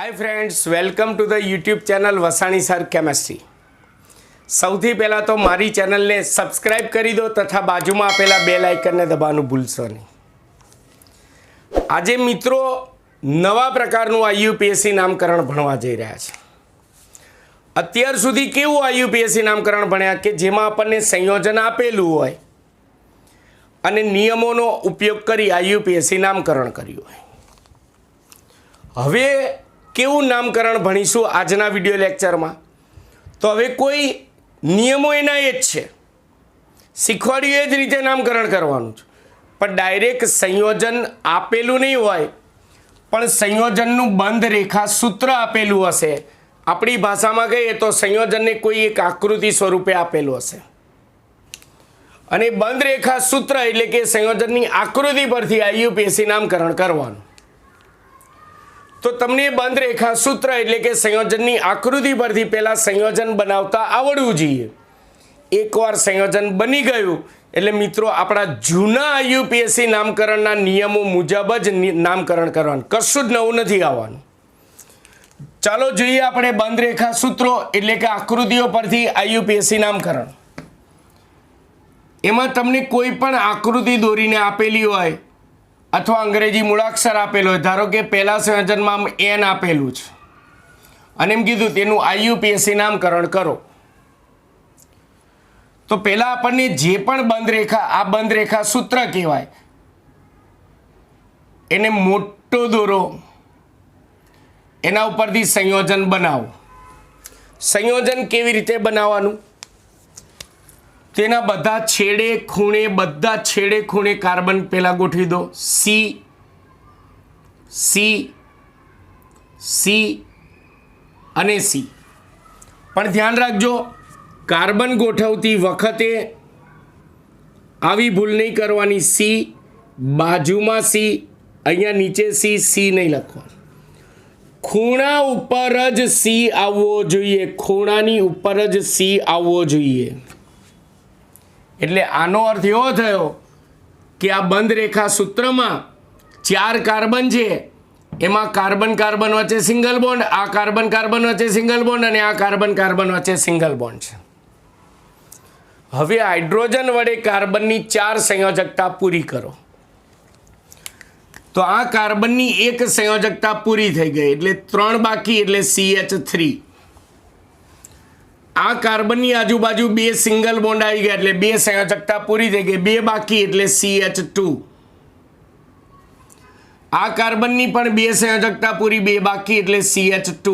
Hi friends, welcome to the YouTube channel Vasani sir chemistry. સૌથી પહેલાં તો મારી ચેનલને સબસ્ક્રાઈબ કરી દો તથા બાજુમાં આપેલા બેલ આઇકનને દબાવવાનું ભૂલશો નહીં। આજે મિત્રો નવા પ્રકારનું આઈયુપીએસસી નામકરણ ભણવા જઈ રહ્યા છે। અત્યાર સુધી કેવું આઈયુપીએસસી નામકરણ ભણ્યા કે જેમાં આપણને સંયોજન આપેલું હોય અને નિયમોનો ઉપયોગ કરી આઈયુપીએસસી નામકરણ કર્યું હોય। હવે કેવું નામકરણ ભણીશું આજના વિડિયો લેક્ચરમાં। તો હવે કોઈ નિયમો એના એ જ છે, શીખવાડ્યું એ જ રીતે નામકરણ કરવાનું છે, પણ ડાયરેક્ટ સંયોજન આપેલું નહીં હોય, પણ સંયોજનનું બંધ રેખા સૂત્ર આપેલું હશે। આપણી ભાષામાં કહીએ તો સંયોજનને કોઈ એક આકૃતિ સ્વરૂપે આપેલું હશે અને બંધ રેખા સૂત્ર એટલે કે સંયોજનની આકૃતિ પરથી આઈયુપીએસસી નામકરણ કરવાનું। તો તમને બંધ રેખા સૂત્ર એટલે કે સંયોજનની આકૃતિ પરથી પહેલાં સંયોજન બનાવતા આવડવું જોઈએ। એકવાર સંયોજન બની ગયું એટલે મિત્રો આપણા જૂના આઈયુપીએસસી નામકરણના નિયમો મુજબ જ નામકરણ કરવાનું, કશું જ નવું નથી આવવાનું। ચાલો જોઈએ આપણે બંધ રેખા સૂત્રો એટલે કે આકૃતિઓ પરથી આઈયુપીએસસી નામકરણ। એમાં તમને કોઈ પણ આકૃતિ દોરીને આપેલી હોય અથવા અંગ્રેજી મૂળાક્ષર આપેલો હોય, ધારો કે પહેલા સંયોજનમાં એન આપેલું છે અને એમ કીધું તેનું આઈયુપીએસસી નામકરણ કરો। તો પહેલાં આપણને જે પણ બંધ રેખા, આ બંધ રેખા સૂત્ર કહેવાય, એને મોટો દોરો, એના ઉપરથી સંયોજન બનાવો। સંયોજન કેવી રીતે બનાવવાનું? તેના બધા છેડે ખૂણે કાર્બન પહેલાં ગોઠવી દો। સી સી સી અને સી। પણ ધ્યાન રાખજો, કાર્બન ગોઠવતી વખતે આવી ભૂલ નહીં કરવાની। સી બાજુમાં સી, અહીંયા નીચે સી, સી નહીં લખવાનું। ખૂણા ઉપર જ સી આવવો જોઈએ, ખૂણાની ઉપર જ સી આવવો જોઈએ। એટલે આનો અર્થ એવો થયો કે આ બંધ રેખા સૂત્રમાં 4 કાર્બન છે, એમાં કાર્બન કાર્બન વચ્ચે સિંગલ બોન્ડ, આ કાર્બન કાર્બન વચ્ચે સિંગલ બોન્ડ અને આ કાર્બન કાર્બન વચ્ચે સિંગલ બોન્ડ છે। હવે હાઇડ્રોજન વડે કાર્બનની 4 સંયોજકતા પૂરી કરો। તો આ કાર્બનની એક સંયોજકતા પૂરી થઈ ગઈ એટલે 3 બાકી એટલે CH3। આ કાર્બનની આજુબાજુ 2 સિંગલ બોન્ડ આવી ગયા એટલે 2 સંયોજકતા પૂરી થઈ ગઈ, 2 બાકી એટલે CH2। આ કાર્બનની પણ 2 સંયોજકતા પૂરી, 2 બાકી એટલે CH2।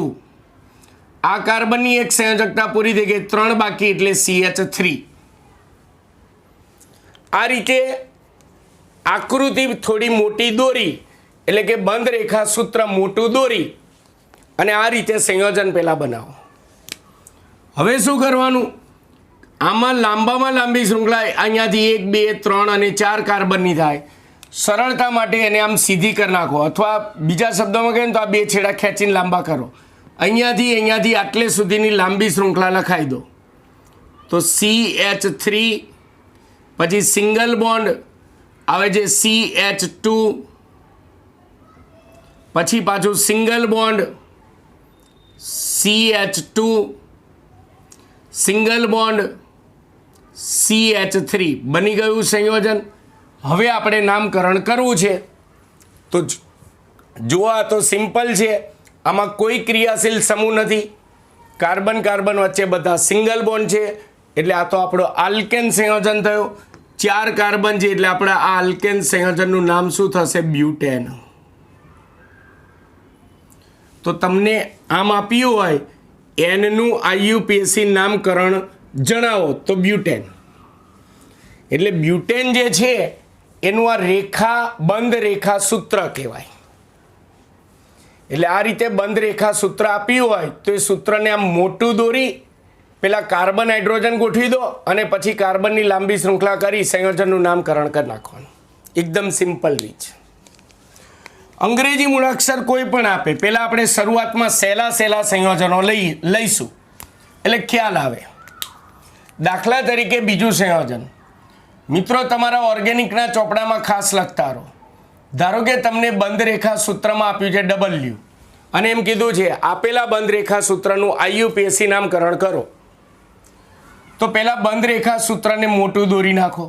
આ કાર્બનની એક સંયોજકતા પૂરી થઈ ગઈ, 3 બાકી એટલે CH3। આ રીતે આકૃતિ થોડી મોટી દોરી એટલે કે બંધ રેખા સૂત્ર મોટું દોરી અને આ રીતે સંયોજન પહેલાં બનાવો। હવે શું કરવાનું? આમાં લાંબામાં લાંબી શૃંખલા અહીંયાથી 1 2 3 અને 4 કાર્બનની થાય। સરળતા માટે એને આમ સીધી કરી નાખો, અથવા બીજા શબ્દોમાં કહીએ તો આ 2 છેડા ખેંચીને લાંબા કરો। અહીંયાથી આટલે સુધીની લાંબી શૃંખલા લખાઈ દો। તો CH3 પછી સિંગલ બોન્ડ આવે છે CH2, પછી પાછું single bond CH2, single bond CH3, બની ગયું સંયોજન। હવે આપણે નામકરણ કરવું છે। તો જુઓ, આ તો સિમ્પલ છે, આમાં કોઈ ક્રિયાશીલ સમૂહ નથી, કાર્બન કાર્બન વચ્ચે બધા સિંગલ બોન્ડ છે એટલે આ તો આપણો આલ્કેન સંયોજન થયો। 4 કાર્બન છે એટલે આપણા આ આલ્કેન સંયોજનનું નામ શું થશે? બ્યુટેન। તો તમને આમ આપ્યું હોય એનનું આઈયુપીએસસી નામકરણ જણાવો તો બ્યુટેન। એટલે બ્યુટેન જે છે એનું આ રેખા બંધ રેખા સૂત્ર કહેવાય। એટલે આ રીતે બંધ રેખા સૂત્ર આપ્યું હોય તો એ સૂત્રને આમ મોટું દોરી પેલા કાર્બન હાઇડ્રોજન ગોઠવી દો અને પછી કાર્બનની લાંબી શૃંખલા કરી સંયોજનનું નામકરણ કરી નાખવાનું। એકદમ સિમ્પલ રીત છે। અંગ્રેજી મૂળાક્ષર કોઈ પણ આપે, પહેલાં આપણે શરૂઆતમાં સહેલા સંયોજનો લઈશું એટલે ખ્યાલ આવે। દાખલા તરીકે બીજું સંયોજન, મિત્રો તમારા ઓર્ગેનિકના ચોપડામાં ખાસ લખતા રહો। ધારો કે તમને બંધ રેખા સૂત્રમાં આપ્યું છે W, અને એમ કીધું છે આપેલા બંધ રેખા સૂત્રનું IUPAC નામકરણ કરો. તો પહેલા બંધ રેખા સૂત્રને મોટું દોરી નાખો.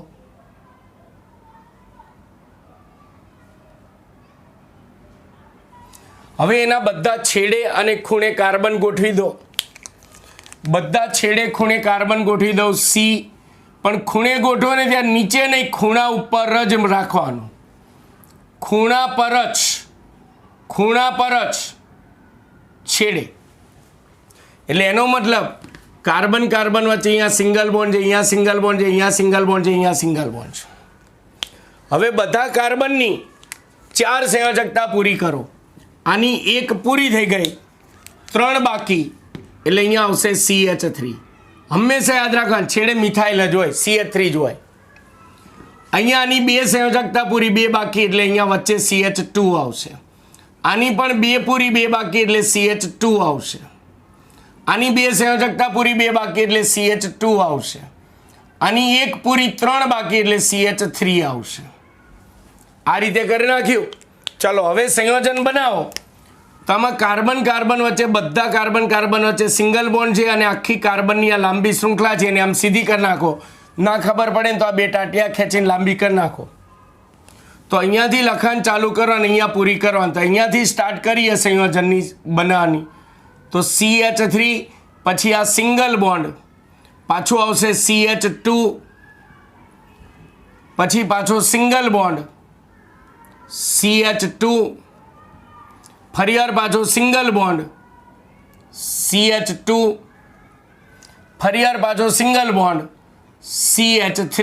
હવે એના બધા છેડે અને ખૂણે કાર્બન ગોઠવી દો. બધા છેડે ખૂણે કાર્બન ગોઠવી દો C, પણ ખૂણે ગોઠવો ને ત્યાં નીચે નહીં, ખૂણા ઉપર જ રાખવાનું. ખૂણા પર જ છેડે. એટલે એનો મતલબ કાર્બન કાર્બન વચ્ચે અહીંયા સિંગલ બોન્ડ છે, અહીંયા સિંગલ બોન્ડ છે, અહીંયા સિંગલ બોન્ડ છે, અહીંયા સિંગલ બોન્ડ છે. હવે બધા કાર્બનની 4 સંયોજકતા પૂરી કરો. આની એક પૂરી થઈ ગઈ, 3 બાકી, એટલે અહીંયા આવશે CH3. હંમેશા યાદ રાખવાનું છેડે મિથાઇલ જ હોય, CH3 જ હોય. અહીંયા આની 2 સંયોજકતા પૂરી, 2 બાકી, એટલે અહીંયા વચ્ચે CH2 આવશે. આની પણ 2 પૂરી, 2 બાકી, એટલે CH2 આવશે. આની 2 સંયોજકતા પૂરી, 2 બાકી, એટલે CH2 આવશે. આની 1 પૂરી, 3 બાકી, એટલે CH3 આવશે. આ રીતે કરી નાખ્યું. ચલો હવે સંયોજન બનાવો. તો આમાં કાર્બન કાર્બન વચ્ચે, બધા કાર્બન કાર્બન વચ્ચે સિંગલ બોન્ડ છે અને આખી કાર્બનની આ લાંબી શૃંખલા છે એને આમ સીધી કરી નાખો. ના ખબર પડે ને તો આ 2 ટાંટિયા ખેંચીને લાંબી કરી નાખો. તો અહીંયાથી લખાણ ચાલુ કરો અને અહીંયા પૂરી કરવાનું. તો અહીંયાથી સ્ટાર્ટ કરીએ સંયોજનની બનાવવાની. તો CH3, પછી આ સિંગલ બોન્ડ, પાછું આવશે CH2, પછી પાછો સિંગલ બોન્ડ CH2, ફરીવાર પાછો સિંગલ બોન્ડ CH2, ફરીવાર પાછો સિંગલ બોન્ડ CH3.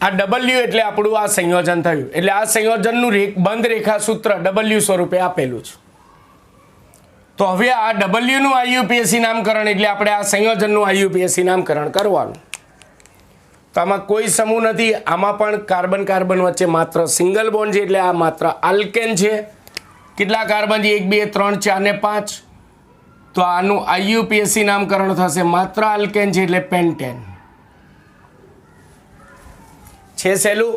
આ W એટલે આપણું આ સંયોજન થયું. એટલે આ સંયોજનનું બંધ રેખા સૂત્ર W સ્વરૂપે આપેલું છે. તો હવે આ W નું IUPAC નામકરણ એટલે આપણે આ સંયોજનનું IUPAC નામકરણ કરવાનું. તો આમાં કોઈ સમૂહ નથી, આમાં પણ કાર્બન કાર્બન વચ્ચે માત્ર સિંગલ બોન્ડ છે, એટલે આ માત્ર આલ્કેન છે. કેટલા કાર્બન છે? 1 2 3 4 ને 5. તો આનું IUPAC નામકરણ થશે માત્ર આલ્કેન છે એટલે પેન્ટેન છે. સહેલું.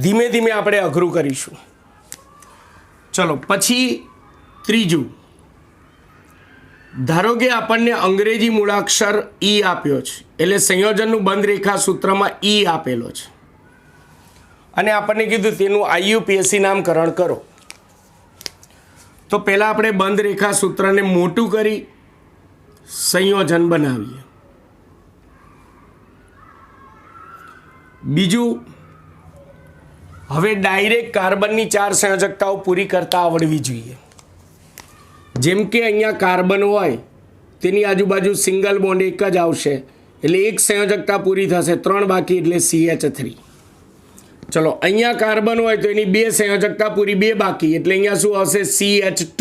ધીમે ધીમે આપણે અઘરું કરીશું. ચલો પછી ત્રીજું, ધારો કે આપણને અંગ્રેજી મૂળાક્ષર E આપ્યો છે, એટલે સંયોજનનું બંધ રેખા સૂત્રમાં E આપેલો છે અને આપણને કીધું તેનું IUPAC નામકરણ કરો. તો પહેલાં આપણે બંધ રેખા સૂત્રને મોટું કરી સંયોજન બનાવીએ. બીજું, હવે ડાયરેક્ટ કાર્બનની 4 સંયોજકતાઓ પૂરી કરતા આવડવી જોઈએ. જેમ કે અહીંયા કાર્બન હોય તેની આજુબાજુ સિંગલ બોન્ડ એક જ આવશે, એટલે એક સંયોજકતા પૂરી થશે, 3 બાકી, એટલે CH3. ચલો અહીંયા કાર્બન હોય તો એની 2 સંયોજકતા પૂરી, 2 બાકી, એટલે અહીંયા શું આવશે? CH2.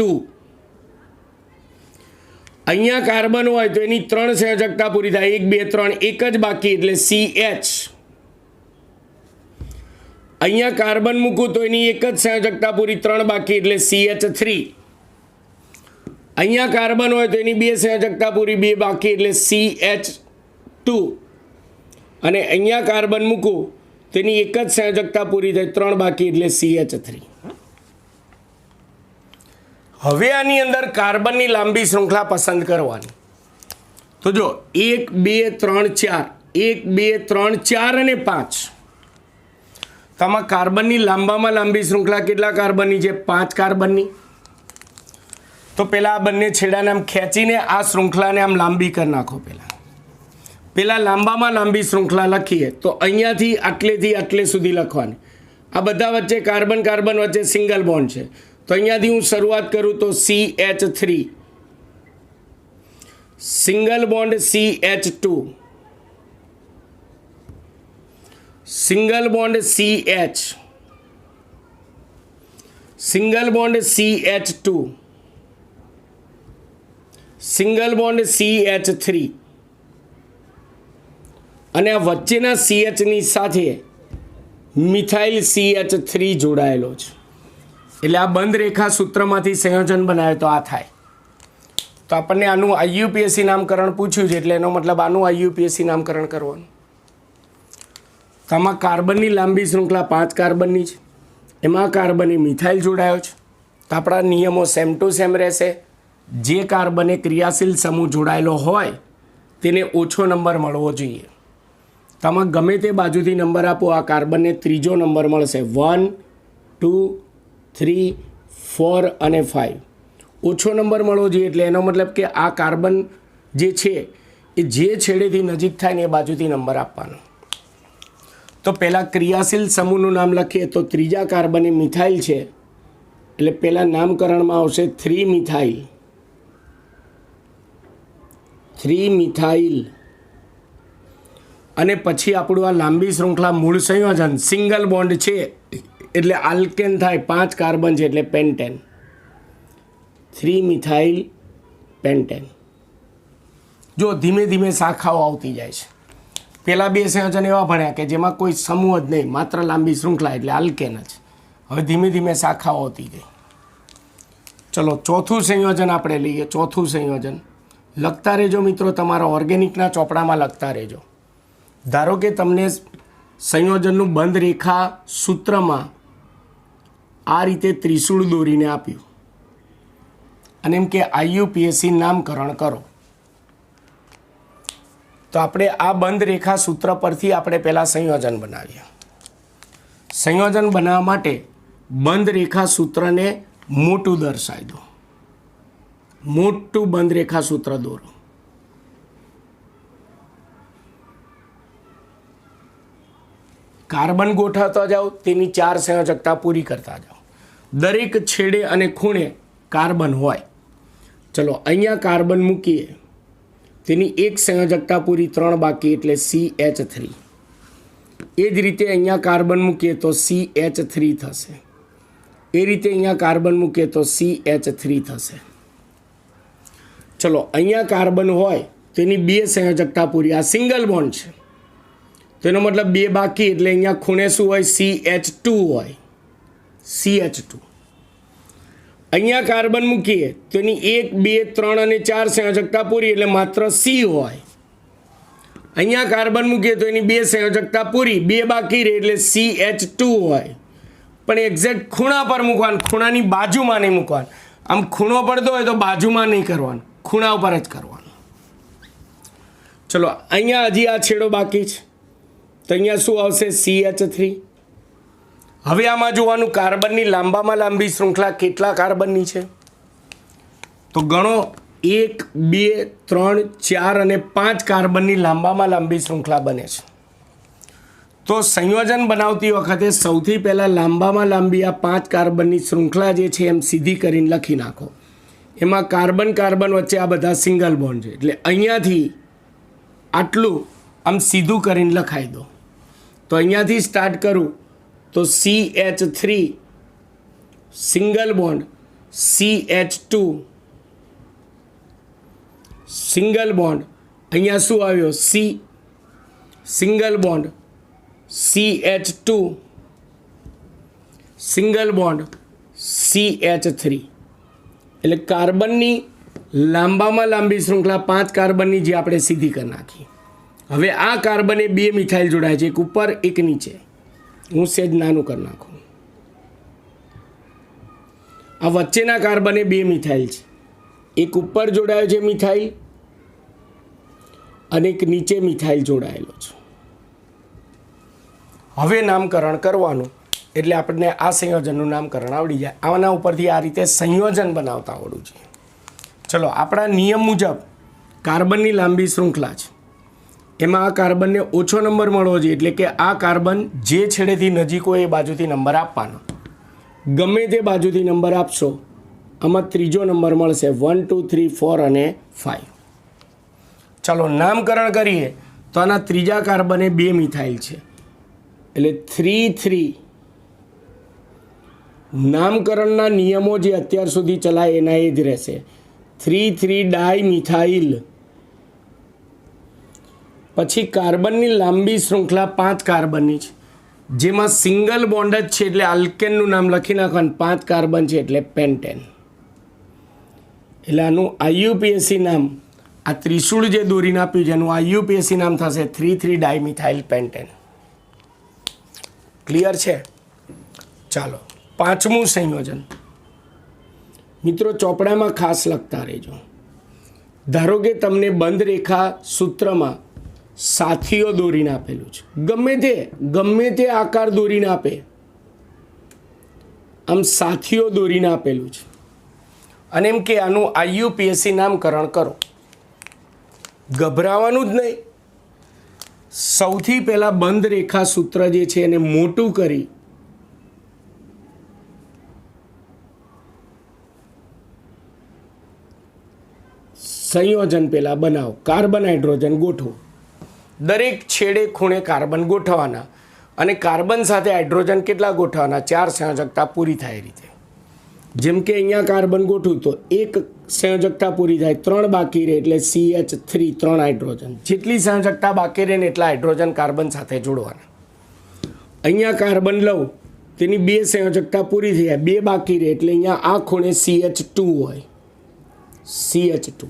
અહીંયા કાર્બન હોય તો એની 3 સંયોજકતા પૂરી થાય, 1 2 3, એક જ બાકી, એટલે CH. અહીંયા કાર્બન મૂકું તો એની એક જ સંયોજકતા પૂરી, 3 બાકી, એટલે CH3. અહીંયા કાર્બન હોય તો એની 2 સંયોજકતા પૂરી, 2 બાકી, એટલે CH2. અને અહીંયા કાર્બન મૂકું તેની એક જ સંયોજકતા પૂરી થાય, 3 બાકી, એટલે CH3. હવે આની અંદર કાર્બનની લાંબી શૃંખલા પસંદ કરવાની. તો જો 1 2 3 4, 1 2 3 4 અને 5. તો આમાં કાર્બનની લાંબામાં લાંબી શૃંખલા કેટલા કાર્બનની છે? 5 કાર્બનની. તો પહેલાં આ બંને છેડાને આમ ખેંચીને આ શૃંખલાને આમ લાંબી કરી નાખો. પહેલાં લાંબામાં લાંબી શૃંખલા લખીએ તો અહીંયાથી આટલેથી આટલે સુધી લખવાની. આ બધા વચ્ચે કાર્બન કાર્બન વચ્ચે સિંગલ બોન્ડ છે, તો અહીંયાથી હું શરૂઆત કરું તો CH3, single bond CH2, single bond CH, single bond CH2, single bond CH3 અને આ વચ્ચેના CHની સાથે મિથાઇલ CH3 જોડાયેલો છે. એટલે આ બંધ રેખા સૂત્રમાંથી સંયોજન બનાવે તો આ થાય. તો આપણને આનું IUPAC નામકરણ પૂછ્યું છે, એટલે એનો મતલબ આનું IUPAC નામકરણ કરવાનું. તો આમાં કાર્બનની લાંબી શૃંખલા 5 કાર્બનની છે, એમાં કાર્બન એ મિથાઇલ જોડાયો છે, તો આપણા નિયમો સેમ ટુ સેમ રહેશે. જે કાર્બને ક્રિયાશીલ સમૂહ જોડાયેલો હોય તેને ઓછો નંબર મળવો જોઈએ. તમે ગમે તે બાજુથી નંબર આપો, આ કાર્બનને ત્રીજો નંબર મળશે. 1, 2, 3, 4 અને 5 ઓછો નંબર મળવો જોઈએ. એટલે એનો મતલબ કે આ કાર્બન જે છે એ જે છેડેથી નજીક થાય ને એ બાજુથી નંબર આપવાનો. તો પહેલાં ક્રિયાશીલ સમૂહનું નામ લખીએ તો ત્રીજા કાર્બન એ મિથાઇલ છે, એટલે પહેલાં નામકરણમાં આવશે 3-મિથાઇલ. 3-મિથાઇલ. અને પછી આપણું આ લાંબી શૃંખલા મૂળ સંયોજન સિંગલ બોન્ડ છે એટલે આલ્કેન થાય. 5 કાર્બન છે એટલે પેન્ટેન. 3-મિથાઇલ પેન્ટેન. જો ધીમે ધીમે શાખાઓ આવતી જાય છે. પહેલાં 2 સંયોજન એવા ભણ્યા કે જેમાં કોઈ સમૂહ જ નહીં, માત્ર લાંબી શૃંખલા એટલે આલ્કેન જ. હવે ધીમે ધીમે શાખાઓ આવતી ગઈ. ચલો ચોથું સંયોજન આપણે લઈએ. ચોથું સંયોજન લખતા રહેજો મિત્રો, તમારા ઓર્ગેનિકના ચોપડામાં લખતા રહેજો. ધારો કે તમને સંયોજનનું બંધ રેખા સૂત્રમાં આ રીતે ત્રિશૂળ દોરીને આપ્યું અને એમ કે IUPAC નામકરણ કરો. તો આપણે આ બંધ રેખા સૂત્ર પરથી આપણે પહેલાં સંયોજન બનાવીએ. સંયોજન બનાવવા માટે બંધ રેખા સૂત્રને મોટું દર્શાવી દો. મોટું બંધ રેખા સૂત્ર દોરો. કાર્બન ગોઠવતા જાઓ, તેની 4 સંયોજકતા પૂરી કરતા જાઓ. દરેક છેડે અને ખૂણે કાર્બન હોય. ચલો અહીંયા કાર્બન મૂકીએ, તેની 1 સંયોજકતા પૂરી, 3 બાકી એટલે CH3. એ જ રીતે અહીંયા કાર્બન મૂકીએ તો CH3 થશે. એ રીતે અહીંયા કાર્બન મૂકીએ તો CH3 થશે. ચલો અહીંયા કાર્બન હોય તેની 2 સંયોજકતા પૂરી. આ સિંગલ બોન્ડ છે, તેનો મતલબ 2 બાકી એટલે અહીંયા ખૂણે શું હોય? CH2 હોય. CH2. અહીંયા કાર્બન મૂકીએ તો એની 1, 2, 3 અને 4 સંયોજકતા પૂરી એટલે માત્ર C હોય. અહીંયા કાર્બન મૂકીએ તો એની 2 સંયોજકતા પૂરી, 2 બાકી રહે એટલે CH2 હોય. પણ એક્ઝેક્ટ ખૂણા પર મૂકવાનું, ખૂણાની બાજુમાં નહીં મૂકવાનું. આમ ખૂણો પડતો હોય તો બાજુમાં નહીં કરવાનું, ખૂણા ઉપર જ કરવાનું. ચલો અહીંયા હજી આ છેડો બાકી છે તો અહીંયા શું આવશે? CH3. હવે આમાં જોવાનું કાર્બનની લાંબામાં લાંબી શૃંખલા કેટલા કાર્બનની છે તો ગણો. 1, 2, 3, 4 અને 5 કાર્બનની લાંબામાં લાંબી શૃંખલા બને છે. તો સંયોજન બનાવતી વખતે સૌથી પહેલાં લાંબામાં લાંબી આ 5 કાર્બનની શૃંખલા જે છે એમ સીધી કરીને લખી નાખો. એમાં કાર્બન કાર્બન વચ્ચે આ બધા સિંગલ બોન્ડ છે એટલે અહીંયાથી આટલું આમ સીધું કરીને લખાઈ દો. તો અહીંયાથી સ્ટાર્ટ કરું તો CH3 single bond, CH2 single bond, અહીંયા શું આવ્યો? C single bond, CH2 single bond, CH3. એટલે કાર્બનની લાંબામાં લાંબી શૃંખલા 5 કાર્બનની જે આપણે સીધી કરી નાખી. હવે આ કાર્બને 2 મિથાઇલ જોડાય છે, એક ઉપર એક નીચે. હું સેજ નાનું કરી નાખું. આ વચ્ચેના કાર્બને 2 મિથાઇલ છે, એક ઉપર જોડાયો છે મિથાઇલ અને એક નીચે મિથાઇલ જોડાયેલો છે. હવે નામકરણ કરવાનું એટલે આપણને આ સંયોજનનું નામકરણ આવડી જાય. આના ઉપરથી આ રીતે સંયોજન બનાવતા આવડવું જોઈએ. ચલો આપણા નિયમ મુજબ કાર્બનની લાંબી શૃંખલા છે, એમાં આ કાર્બનને ઓછો નંબર મળવો જોઈએ. એટલે કે આ કાર્બન જે છેડેથી નજીક હોય એ બાજુથી નંબર આપવાનો. ગમે તે બાજુથી નંબર આપશો આમાં ત્રીજો નંબર મળશે. 1, 2, 3, 4 અને 5. ચાલો નામકરણ કરીએ તો આના ત્રીજા કાર્બને 2 મિથાઇલ છે એટલે 3, 3. નામકરણના નિયમો જે અત્યાર સુધી ચલાય એના એ જ રહેશે. 3, 3 ડાય મિથાઇલ. પછી કાર્બનની લાંબી શૃંખલા 5 કાર્બનની છે, જેમાં સિંગલ બોન્ડ જ છે એટલે આલ્કેનનું નામ લખી નાખવાનું. 5 કાર્બન છે એટલે પેન્ટેન. એટલે આનું IUPAC નામ, આ ત્રિશૂળ જે દોરીને આપ્યું છે એનું IUPAC નામ થશે 3, 3 ડાયમિથાઇલ પેન્ટેન. ક્લિયર છે? ચાલો પાંચમું સંયોજન. મિત્રો ચોપડામાં ખાસ લખતા રહેજો. ધારો કે તમને બંધ રેખા સૂત્રમાં સાથીઓ દોરીને આપેલું છે, ગમે તે આકાર દોરીને આપે, આમ સાથીઓ દોરીને આપેલું છે અને એમ કે આનું IUPAC નામકરણ કરો. ગભરાવાનું જ નહીં. સૌથી પહેલાં બંધ રેખા સૂત્ર જે છે એને મોટું કરી સંયોજન પહેલાં બનાવો. કાર્બન હાઇડ્રોજન ગોઠવો. દરેક છેડે ખૂણે કાર્બન ગોઠવવાના અને કાર્બન સાથે હાઇડ્રોજન કેટલા ગોઠવવાના? 4 સંયોજકતા પૂરી થાય. એ રીતે જેમ કે અહીંયા કાર્બન ગોઠવું તો એક સંયોજકતા પૂરી થાય, 3 બાકી રહે એટલે CH3 3 હાઇડ્રોજન. જેટલી સંયોજકતા બાકી રહે ને એટલા હાઇડ્રોજન કાર્બન સાથે જોડવાના. અહીંયા કાર્બન લઉં તેની 2 સંયોજકતા પૂરી થઈ જાય, 2 બાકી રહે એટલે અહીંયા આ ખૂણે CH2 હોય, CH2.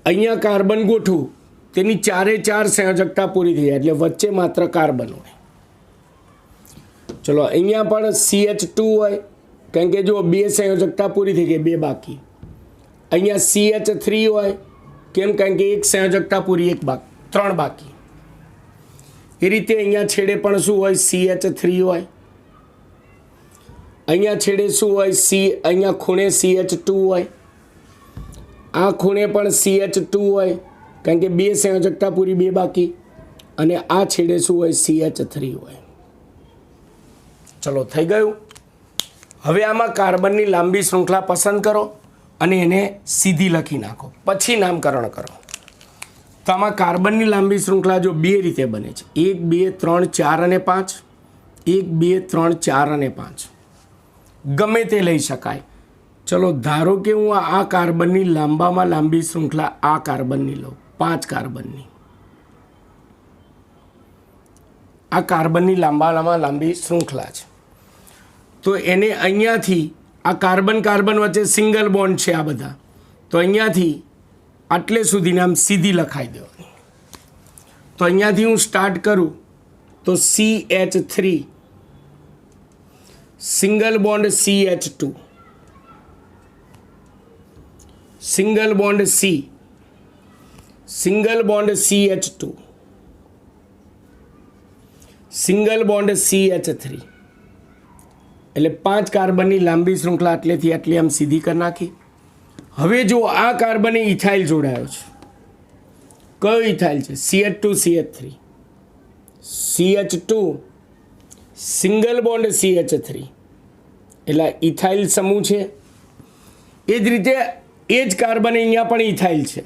અહીંયા કાર્બન ગોઠવું તેની 4 સંયોજકતા પૂરી થઈ જાય એટલે વચ્ચે માત્ર કાર્બન હોય. ચલો અહીંયા પણ CH2 હોય, કારણ કે જો 2 સંયોજકતા પૂરી થઈ ગઈ, 2 બાકી. અહીંયા CH3 હોય, કેમ? કારણ કે 1 સંયોજકતા પૂરી, 3 બાકી. એ રીતે અહીંયા છેડે પણ શું હોય? CH3 હોય. અહીંયા છેડે શું હોય? અહીંયા ખૂણે CH2 હોય. આ ખૂણે પણ CH2 હોય, કારણ કે 2 સંયોજકતા પૂરી, 2 બાકી. અને આ છેડે શું હોય? CH3 હોય. ચલો થઈ ગયું. હવે આમાં કાર્બનની લાંબી શૃંખલા પસંદ કરો અને એને સીધી લખી નાખો, પછી નામકરણ કરો. તો આમાં કાર્બનની લાંબી શૃંખલા જો 2 રીતે બને છે, 1 2 3 4 અને 5, 1 2 3 4 અને 5, ગમે તે લઈ શકાય. ચલો ધારો કે હું આ કાર્બનની લાંબામાં લાંબી શૃંખલા આ કાર્બનની લઉં, 5 કાર્બનની. આ કાર્બનની લાંબામાં લાંબી શૃંખલા છે. તો એને અહીંયાથી આ કાર્બન વચ્ચે સિંગલ બોન્ડ છે આ બધા, તો અહીંયાથી આટલે સુધીને આમ સીધી લખાઈ દેવાની. તો અહીંયાથી હું સ્ટાર્ટ કરું તો CH3 single bond CH2 single bond single bond CH2 single bond CH3, એટલે 5 કાર્બનની લાંબી શૃંખલા આટલેથી આટલી આમ સીધી કરી નાખી. હવે જો આ કાર્બન ઇથાઇલ જોડાયો છે, કયો ઇથાઇલ છે? CH2 CH3, CH2 single bond CH3, એટલે ઇથાઇલ સમૂહ છે. એ જ રીતે એ જ કાર્બન અહીંયા પણ ઇથાઇલ છે,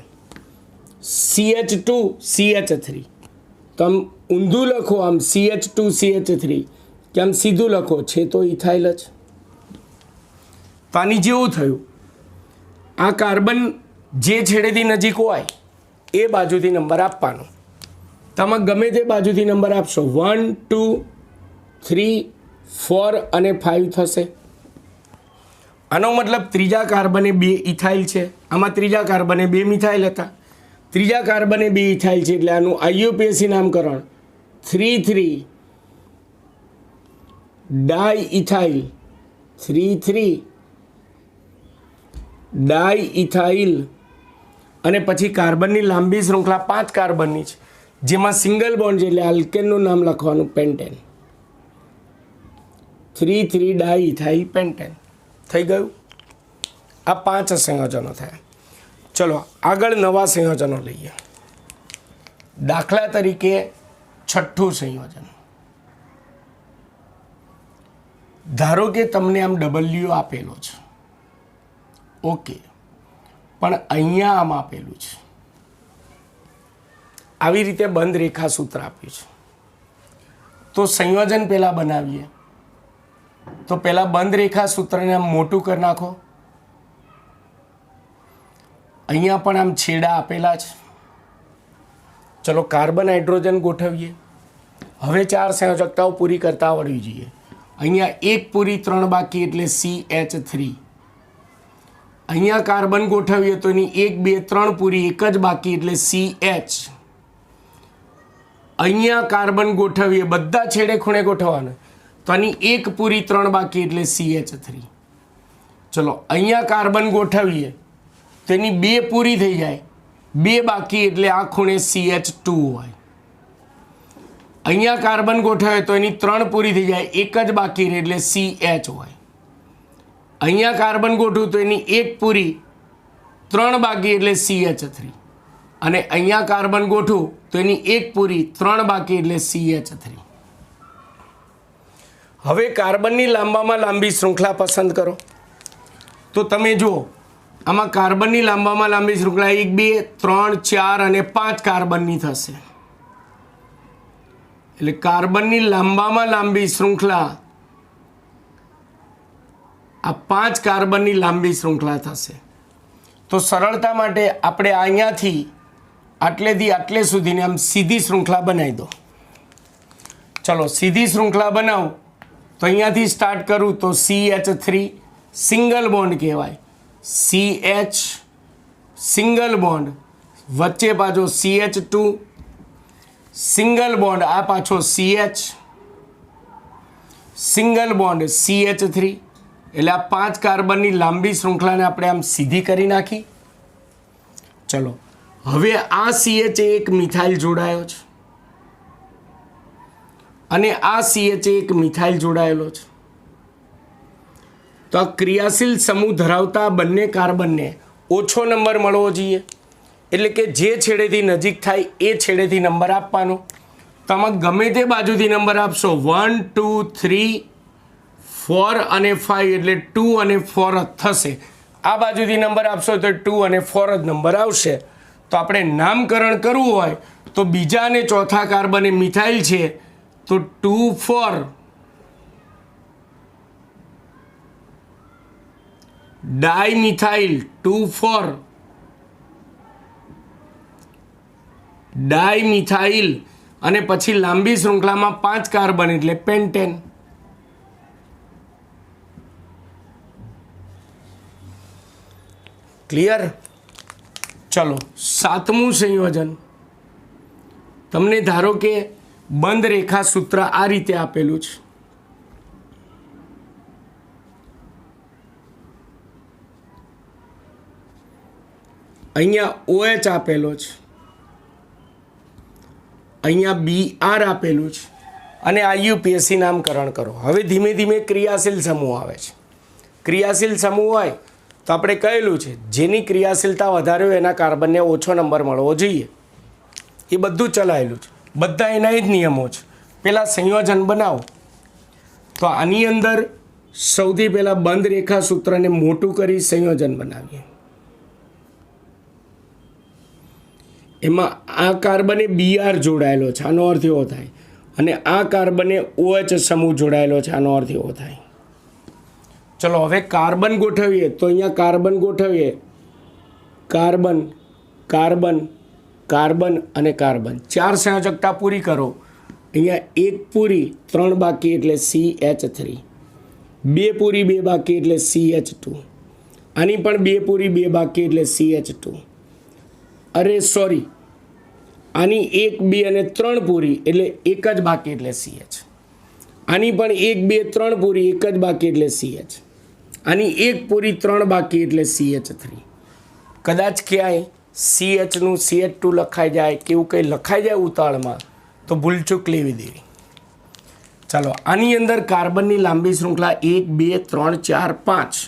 CH2 CH3. તો આમ ઊંધું લખો, આમ CH2 CH3, કે આમ સીધું લખો, છે તો ઇથાઇલ જ. તો આની જેવું થયું. આ કાર્બન જે છેડેથી નજીક હોય એ બાજુથી નંબર આપવાનો. તમે ગમે તે બાજુથી નંબર આપશો, 1 2 3 4 અને 5 થશે. આનો મતલબ ત્રીજા કાર્બને 2 ઇથાઇલ છે, આમાં ત્રીજા કાર્બને 2 મિથાઇલ હતા, ત્રીજા કાર્બને 2 ઇથાઇલ છે, એટલે આનું IUPAC નામકરણ 3 ડાઇઇથાઇલ, 3 ડાઇઇથાઇલ. અને પછી કાર્બનની લાંબી શૃંખલા 5 કાર્બનની છે, જેમાં સિંગલ બોન્ડ છે એટલે આલ્કેનનું નામ લખવાનું, પેન્ટેન. 3 ડાઇઇથાઇલ પેન્ટેન. થઈ ગયું. આ 5 સંયોજનો થયા. ચલો આગળ નવા સંયોજનો લઈએ. દાખલા તરીકે 6થું સંયોજન. ધારો કે તમને આમ W આપેલો છે, ઓકે, પણ અહીંયા આમ આપેલું છે. આવી રીતે બંધ રેખા સૂત્ર આપ્યું છે. તો સંયોજન પહેલાં બનાવીએ. તો પહેલાં બંધ રેખા સૂત્રને આમ મોટું કરી નાખો. અહીંયા પણ આમ છેડા આપેલા છે. ચલો કાર્બન હાઇડ્રોજન ગોઠવીએ. હવે 4 સંયોજકતાઓ પૂરી કરતા આવડવી જોઈએ. અહીંયા 1 પૂરી 3 બાકી એટલે CH3. અહીંયા કાર્બન ગોઠવીએ તો એની 1 2 3 પૂરી, 1 જ બાકી એટલે CH. અહીંયા કાર્બન ગોઠવીએ, બધા છેડે ખૂણે ગોઠવવાના, તો આની 1 પૂરી 3 બાકી એટલે CH3. ચલો અહીંયા કાર્બન ગોઠવીએ તો એની 2 પૂરી થઈ જાય, 2 બાકી એટલે આ ખૂણે CH2 હોય. અહીંયા કાર્બન ગોઠવે તો એની 3 પૂરી થઈ જાય, 1 જ બાકી રહે એટલે CH હોય. અહીંયા કાર્બન ગોઠવું તો એની 1 પૂરી, 3 બાકી એટલે CH3. અને અહીંયા કાર્બન ગોઠવું તો એની 1 પૂરી, 3 બાકી એટલે CH3. હવે કાર્બનની લાંબામાં લાંબી શૃંખલા પસંદ કરો તો તમે જુઓ આમાં કાર્બનની લાંબામાં લાંબી શૃંખલા 1 2 3 4 અને 5 કાર્બનની થશે. એટલે કાર્બનની લાંબામાં લાંબી શૃંખલા આ 5 કાર્બનની લાંબી શૃંખલા થશે. તો સરળતા માટે આપણે અહીંયાથી આટલેથી આટલે સુધીની આમ સીધી શૃંખલા બનાવી દો. ચલો સીધી શૃંખલા બનાવું તો અહીંયાથી સ્ટાર્ટ કરું તો CH3 સિંગલ બોન્ડ કહેવાય. CH સિંગલ બોન્ડ, વચ્ચે પાછો CH2 સિંગલ બોન્ડ, આ પાછો CH સિંગલ બોન્ડ CH3. એટલે આ 5 કાર્બનની લાંબી શૃંખલાને આપણે આમ સીધી કરી નાખી. ચલો હવે આ CH એક મિથાઇલ જોડાયો છે અને આ CH એક મિથાઇલ જોડાયેલો છે. તો આ ક્રિયાશીલ સમૂહ ધરાવતા બંને કાર્બનને ઓછો નંબર મળવો જોઈએ. એટલે કે જે છેડેથી નજીક થાય એ છેડેથી નંબર આપવાનો. તમે ગમે તે બાજુથી નંબર આપશો 1 2 3 4 અને 5 એટલે 2 અને 4 જ થશે. આ બાજુથી નંબર આપશો તો 2 અને 4 જ નંબર આવશે. તો આપણે નામકરણ કરવું હોય તો બીજા અને ચોથા કાર્બન એ મિથાઇલ છે તો 2 4 ડાયમિથાઇલ, 2 4 ડાયમિથાઇલ. અને પછી લાંબી શૃંખલામાં 5 કાર્બન એટલે પેન્ટેન. ક્લિયર? ચલો 7મું સંયોજન. તમને ધારો કે બંધ રેખા સૂત્ર આ રીતે આપેલું છે. અહીંયા OH આપેલો છે, અહીંયા BR આપેલું છે અને IUPAC નામકરણ કરો. હવે ધીમે ધીમે ક્રિયાશીલ સમૂહ આવે છે. ક્રિયાશીલ સમૂહ હોય તો આપણે કહેલું છે જેની ક્રિયાશીલતા વધારે હોય એના કાર્બનને ઓછો નંબર મળવો જોઈએ. એ બધું ચલાયેલું છે, બધા એના જ નિયમો છે. પહેલાં સંયોજન બનાવો તો આની અંદર સૌથી પહેલાં બંધ રેખા સૂત્રને મોટું કરી સંયોજન બનાવીએ. એમાં આ કાર્બને BR જોડાયેલો છે, આનો અર્થ એવો થાય, અને આ કાર્બને OH સમૂહ જોડાયેલો છે, આનો અર્થ એવો થાય. ચલો હવે કાર્બન ગોઠવીએ તો અહીંયા કાર્બન ગોઠવીએ, કાર્બન કાર્બન કાર્બન અને કાર્બન 4 સંયોજકતા પૂરી કરો. અહીંયા 1 પૂરી 3 બાકી એટલે CH3, 2 પૂરી 2 બાકી એટલે CH2, આની પણ 2 પૂરી 2 બાકી એટલે CH2. અરે સોરી, આની 1 2 અને 3 પૂરી એટલે 1 જ બાકી એટલે CH. આની પણ 1 2 3 પૂરી 1 જ બાકી એટલે CH. આની 1 પૂરી 3 બાકી એટલે CH3. કદાચ ક્યાંય CHનું CH2 લખાઈ જાય કે એવું કંઈ લખાઈ જાય ઉતાળમાં તો ભૂલચૂક લેવી દેવી. ચાલો આની અંદર કાર્બનની લાંબી શૃંખલા 1 2 3 4 5.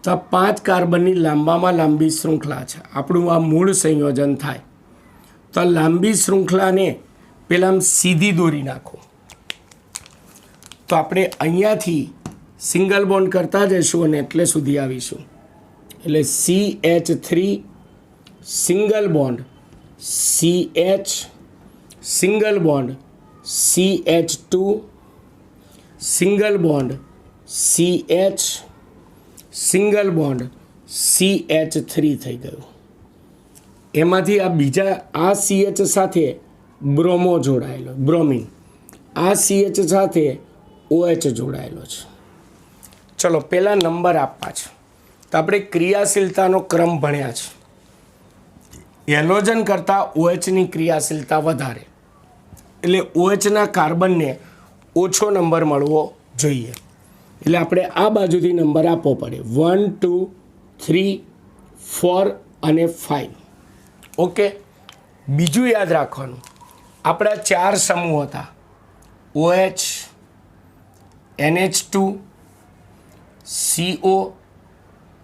તો 5 કાર્બનની લાંબામાં લાંબી શૃંખલા છે. આપણું આ મૂળ સંયોજન થાય તો લાંબી શૃંખલાને પહેલાં સીધી દોરી નાખો. તો આપણે અહીંયાથી સિંગલ બોન્ડ કરતા જઈશું અને એટલે સુધી આવીશું. એટલે CH3 single bond, CH single bond, CH2 single bond, CH single bond, CH3 થઈ ગયું. એમાંથી આ બીજા આ CH સાથે બ્રોમો જોડાયેલો, બ્રોમિન. આ CH સાથે OH જોડાયેલો છે. ચલો પહેલાં નંબર આપવા છે તો આપણે ક્રિયાશીલતાનો ક્રમ ભણ્યા છે. હેલોજન કરતાં OHની ક્રિયાશીલતા વધારે એટલે OHના કાર્બનને ઓછો નંબર મળવો જોઈએ. એટલે આપણે આ બાજુથી નંબર આપવો પડે 1 2 3 4 અને 5. ઓકે, બીજું યાદ રાખવાનું, આપણા 4 સમૂહ હતા OH, NH2, CO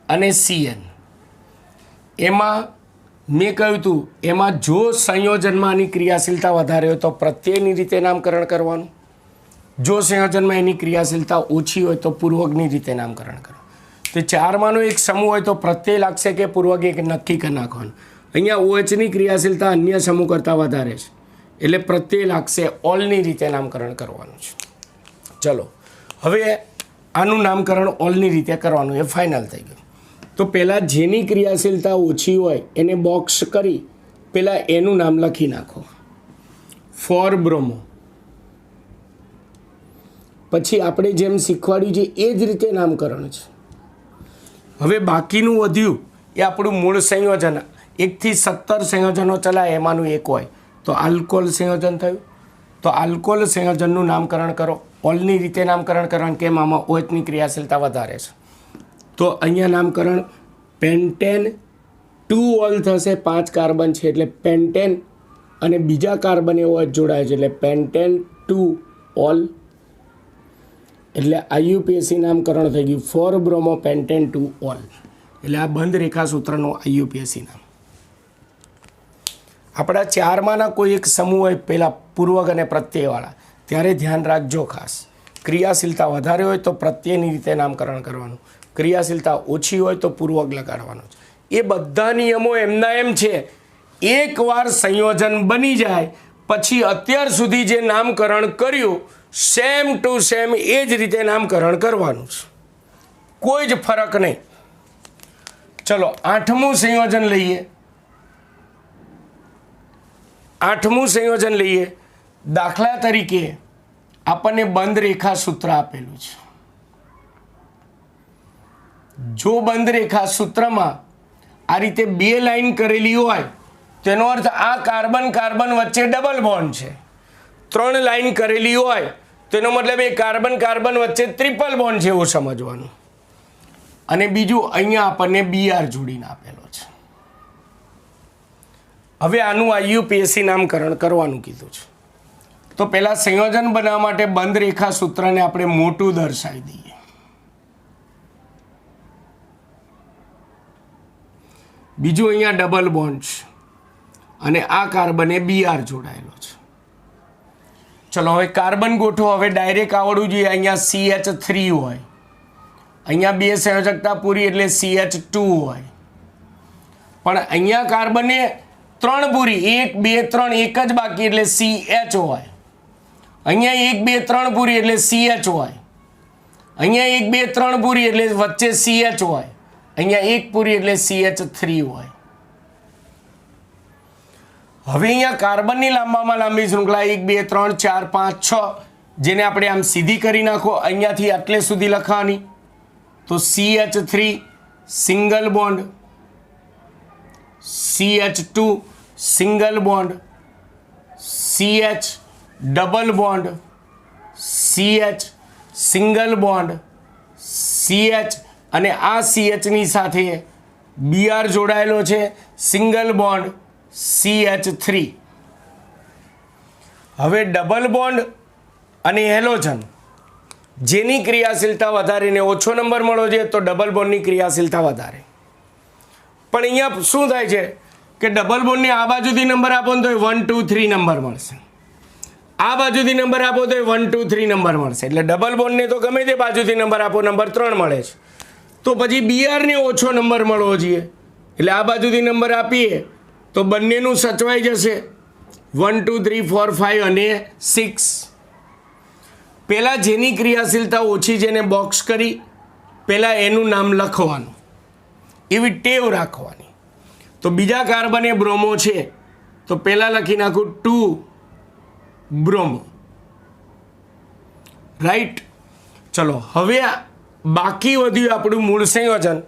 અને CN. એમાં મેં કહ્યું હતું, એમાં જો સંયોજનમાં આની ક્રિયાશીલતા વધારે હોય તો પ્રત્યયની રીતે નામકરણ કરવાનું, જો સંયોજનમાં એની ક્રિયાશીલતા ઓછી હોય તો પૂર્વકની રીતે નામકરણ કરવાનું. તો 4માંનો એક સમૂહ હોય તો પ્રત્યય લાગશે કે પૂર્વક, એક નક્કી કરી નાખવાનું. અહીંયા OHની ક્રિયાશીલતા અન્ય સમૂહ કરતાં વધારે છે એટલે પ્રત્યય લાગશે, ઓલની રીતે નામકરણ કરવાનું છે. ચલો હવે આનું નામકરણ ઓલની રીતે કરવાનું, એ ફાઇનલ થઈ ગયું. તો પહેલાં જેની ક્રિયાશીલતા ઓછી હોય એને બોક્સ કરી પહેલાં એનું નામ લખી નાખો, ફોર બ્રોમો. પછી આપણે જેમ શીખવાડ્યું છે એ જ રીતે નામકરણ છે. હવે બાકીનું વધ્યું એ આપણું મૂળ સંયોજન, 1 થી 17 સંયોજનો ચલાય એમાંનું એક હોય તો આલ્કોહોલ સંયોજન થયું. તો આલ્કોહોલ સંયોજનનું નામકરણ કરો, ઓલની રીતે નામકરણ કરવાનું, કેમ આમાં OHની ક્રિયાશીલતા વધારે છે. તો અહીંયા નામકરણ પેન્ટેન 2 ઓલ થશે, 5 કાર્બન છે એટલે પેન્ટેન, અને બીજા કાર્બન એવો જોડાય છે એટલે પેન્ટેન 2 ઓલ, એટલે IUPAC નામકરણ થઈ ગયું ફોર બ્રોમો પેન્ટેન 2 ઓલ. એટલે આ બંધ રેખા સૂત્રનું IUPAC નામ. આપણા 4માંના કોઈ એક સમૂહ હોય પહેલાં પૂર્વક અને પ્રત્યયવાળા, ત્યારે ધ્યાન રાખજો ખાસ, ક્રિયાશીલતા વધારે હોય તો પ્રત્યયની રીતે નામકરણ કરવાનું, ક્રિયાશીલતા ઓછી હોય તો પૂર્વક લગાડવાનું. એ બધા નિયમો એમના એમ છે. એકવાર સંયોજન બની જાય પછી અત્યાર સુધી જે નામકરણ કર્યું સેમ ટુ સેમ એ જ રીતે નામકરણ કરવાનું છે, કોઈ જ ફરક નહીં. ચલો 8મું સંયોજન લઈએ. 8મું સંયોજન લઈએ. દાખલા તરીકે આપણને બંધ રેખા સૂત્ર આપેલું છે. જો બંધ રેખા સૂત્રમાં આ રીતે 2 લાઈન કરેલી હોય તેનો અર્થ આ કાર્બન કાર્બન વચ્ચે ડબલ બોન્ડ છે. 3 લાઈન કરેલી હોય તેનો મતલબ એ કાર્બન કાર્બન વચ્ચે ટ્રિપલ બોન્ડ છે એવું સમજવાનું. અને બીજું અહીંયા આપણને BR જોડીને આપેલો છે. હવે આનું IUPAC નામકરણ કરવાનું કીધું છે. તો પહેલાં સંયોજન બનાવવા માટે બંધ રેખા સૂત્રને આપણે મોટું દર્શાવી દઈએ. બીજું અહીંયા ડબલ બોન્ડ છે અને આ કાર્બને BR જોડાયેલો છે. ચલો હવે કાર્બન ગોઠવો. હવે ડાયરેક્ટ આવડવું જોઈએ. અહીંયા CH3 હોય, અહીંયા 2 સંયોજકતા પૂરી એટલે CH2 હોય, પણ અહીંયા કાર્બને 3 પૂરી, 1 2 3 એક જ બાકી એટલે CH હોય. અહીંયા 1 2 3 પૂરી એટલે CH હોય. અહીંયા 1 2 3 પૂરી એટલે વચ્ચે CH હોય. અહીંયા 1 પૂરી એટલે CH3 હોય. હવે અહીંયા કાર્બનની લાંબામાં લાંબી શૃંખલા 1 2 3 4 5 6 જેને આપણે આમ સીધી કરી નાખો, અહીંયાથી આટલે સુધી લખવાની. તો CH3 single bond, CH2 single bond, CH double bond, CH single bond, CH અને આ CHની સાથે BR જોડાયેલો છે, સિંગલ બોન્ડ CH3. હવે ડબલ બોન્ડ અને હેલોજન જેની ક્રિયાશીલતા વધારે ને ઓછો નંબર મળવો જોઈએ તો ડબલ બોન્ડની ક્રિયાશીલતા વધારે. પણ અહીંયા શું થાય છે કે ડબલ બોન્ડને આ બાજુથી નંબર આપો તો 1 2 3 નંબર મળશે, આ બાજુથી નંબર આપો તો 1 2 3 નંબર મળશે. એટલે ડબલ બોન્ડને તો ગમે તે બાજુથી નંબર આપો નંબર 3 મળે છે. તો પછી BRને ઓછો નંબર મળવો જોઈએ એટલે આ બાજુથી નંબર આપીએ તો બંનેનું સચવાઈ જશે, 1 2 3 4 5 અને 6. પહેલાં જેની ક્રિયાશીલતા ઓછી જેને બોક્સ કરી પહેલાં એનું નામ લખવાનું, એવી ટેવ રાખવાની. તો બીજા કાર્બને બ્રોમો છે તો પહેલાં લખી નાખું 2 બ્રોમો, રાઈટ. ચલો હવે બાકી વધ્યું આપણું મૂળ સંયોજન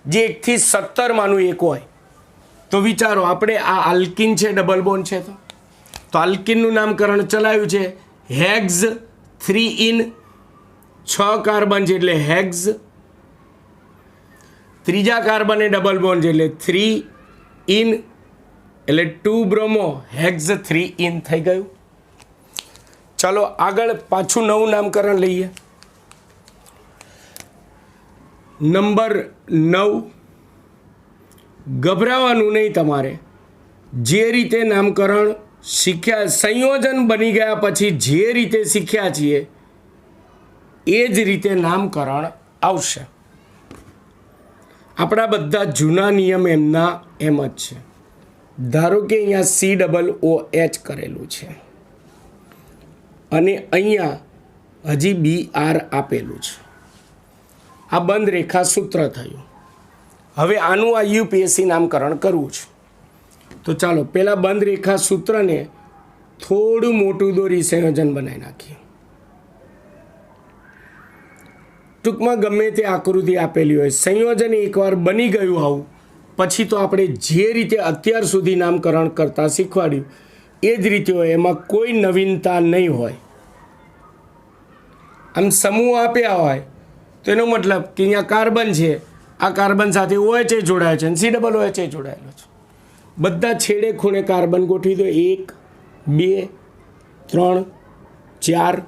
જે 1 થી 17 માનું એક હોય. તો વિચારો આપણે આ આલ્કિન છે, ડબલ બોન્ડ છે, તો આલ્કિનનું નામકરણ ચલાવ્યું છે હેક્સ 3 ઇન 6 કાર્બન છે એટલે હેક્સ, ત્રીજા કાર્બને ડબલ બોન્ડ છે એટલે 3 ઇન, એટલે 2 બ્રોમો હેક્સ 3 ઇન થઈ ગયું. ચાલો આગળ પાછું નવું નામકરણ લઈએ. નંબર 9, ગભરાવાનું નહીં તમારે. જે રીતે નામકરણ શીખ્યા, સંયોજન બની ગયા પછી જે રીતે શીખ્યા છીએ એ જ રીતે નામકરણ આવશે. આપણા બધા જૂના નિયમ એમના એમ જ છે. ધારો કે અહીંયા COOH કરેલું છે અને અહીંયા હજી BR આપેલું છે. આ બંધ રેખા સૂત્ર થયું. હવે આનું IUPAC નામકરણ કરવું છે. તો ચાલો પહેલાં બંધ રેખા સૂત્રને થોડું મોટું દોરી સંયોજન બનાવી નાખીએ. ટૂંકમાં ગમે તે આકૃતિ આપેલી હોય, સંયોજન એકવાર બની ગયું આવું પછી તો આપણે જે રીતે અત્યાર સુધી નામકરણ કરતાં શીખવાડ્યું એ જ રીતે હોય, એમાં કોઈ નવીનતા નહીં હોય. આમ સમૂહ આપ્યા હોય તો એનો મતલબ કે અહીંયા કાર્બન છે, આ કાર્બન સાથે OH જોડાયો છે અને COOH જોડાયેલો છે. બધા છેડે ખૂણે કાર્બન ગોઠવી દો. 1 2 3 4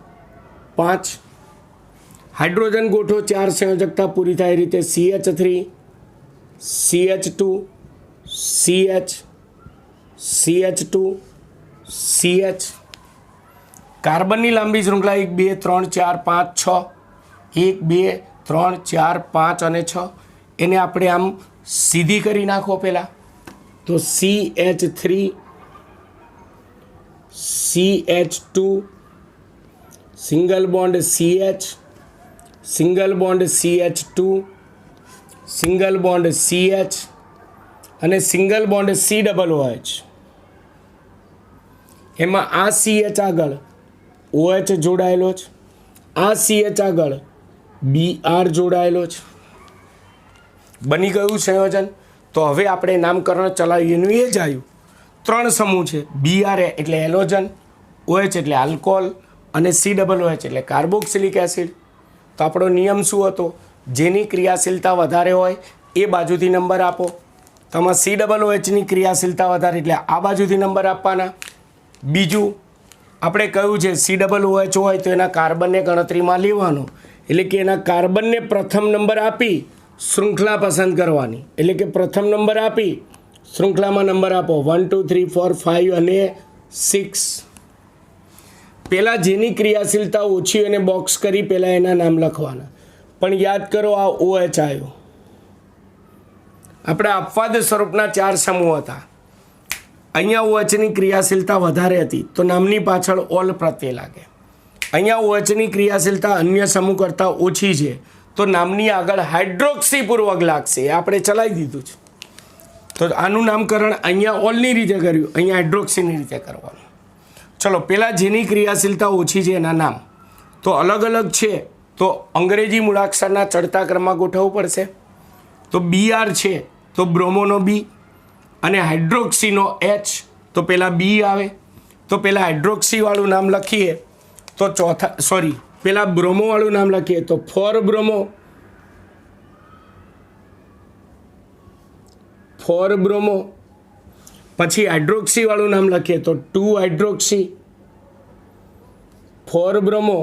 5. હાઇડ્રોજન ગોઠવો, 4 સંયોજકતા પૂરી થાય એ રીતે CH3 CH2 CH CH2 CH. કાર્બનની લાંબી શૃંખલા 1 2 3 4 5 6, 1 2 3 4 5 અને 6. એને આપણે આમ સીધી કરી નાખો પહેલાં. તો CH3 CH2 single bond CH, single bond CH2, single bond CH અને સિંગલ બોન્ડ COOH. એમાં આ CH આગળ OH જોડાયેલો છે, આ CH આગળ BR જોડાયેલો છે. બની ગયું સંયોજન. તો હવે આપણે નામકરણ ચલાવીએનું એ જ આવ્યું. 3 સમૂહ છે. BR એટલે હેલોજન, OH એટલે આલ્કોહોલ અને COOH એટલે કાર્બોક્સિલિક એસિડ. તો આપણો નિયમ શું હતો? જેની ક્રિયાશીલતા વધારે હોય એ બાજુથી નંબર આપો. તો આમાં COOHની ક્રિયાશીલતા વધારે એટલે આ બાજુથી નંબર આપવાના. બીજું આપણે કહ્યું છે COOH હોય તો એના કાર્બનને ગણતરીમાં લેવાનો, એટલે કે એના કાર્બનને પ્રથમ નંબર આપી શૃંખલા પસંદ કરવાની. એટલે કે પ્રથમ નંબર આપી શૃંખલામાં નંબર આપો 1 2 3 4 5 અને 6. પહેલાં જેની ક્રિયાશીલતા ઓછી અને બોક્સ કરી પહેલાં એના નામ લખવાના. પણ યાદ કરો આ OH આવ્યો. આપણે અપવાદ સ્વરૂપના 4 સમૂહ હતા. અહીંયા OHની ક્રિયાશીલતા વધારે હતી તો નામની પાછળ ઓલ પ્રત્યે લાગે. અહીંયા OHની ક્રિયાશીલતા અન્ય સમૂહ કરતાં ઓછી છે તો નામની આગળ હાઇડ્રોક્સી પૂર્વક લાગશે. એ આપણે ચલાવી દીધું છે. તો આનું નામકરણ અહીંયા ઓલની રીતે કર્યું, અહીંયા હાઇડ્રોક્સીની રીતે કરવાનું. ચલો પહેલાં જેની ક્રિયાશીલતા ઓછી છે એના નામ તો અલગ અલગ છે તો અંગ્રેજી મૂળાક્ષરના ચડતા ક્રમમાં ગોઠવવું પડશે. તો BR છે તો બ્રોમોનો B અને હાઇડ્રોક્સીનો H. તો પહેલાં B આવે તો પહેલાં હાઇડ્રોક્સીવાળું નામ લખીએ તો પહેલાં બ્રોમોવાળું નામ લખીએ તો 4 બ્રોમો, 4 બ્રોમો. પછી હાઇડ્રોક્સીવાળું નામ લખીએ તો 2 હાઇડ્રોક્સી, 4 બ્રોમો,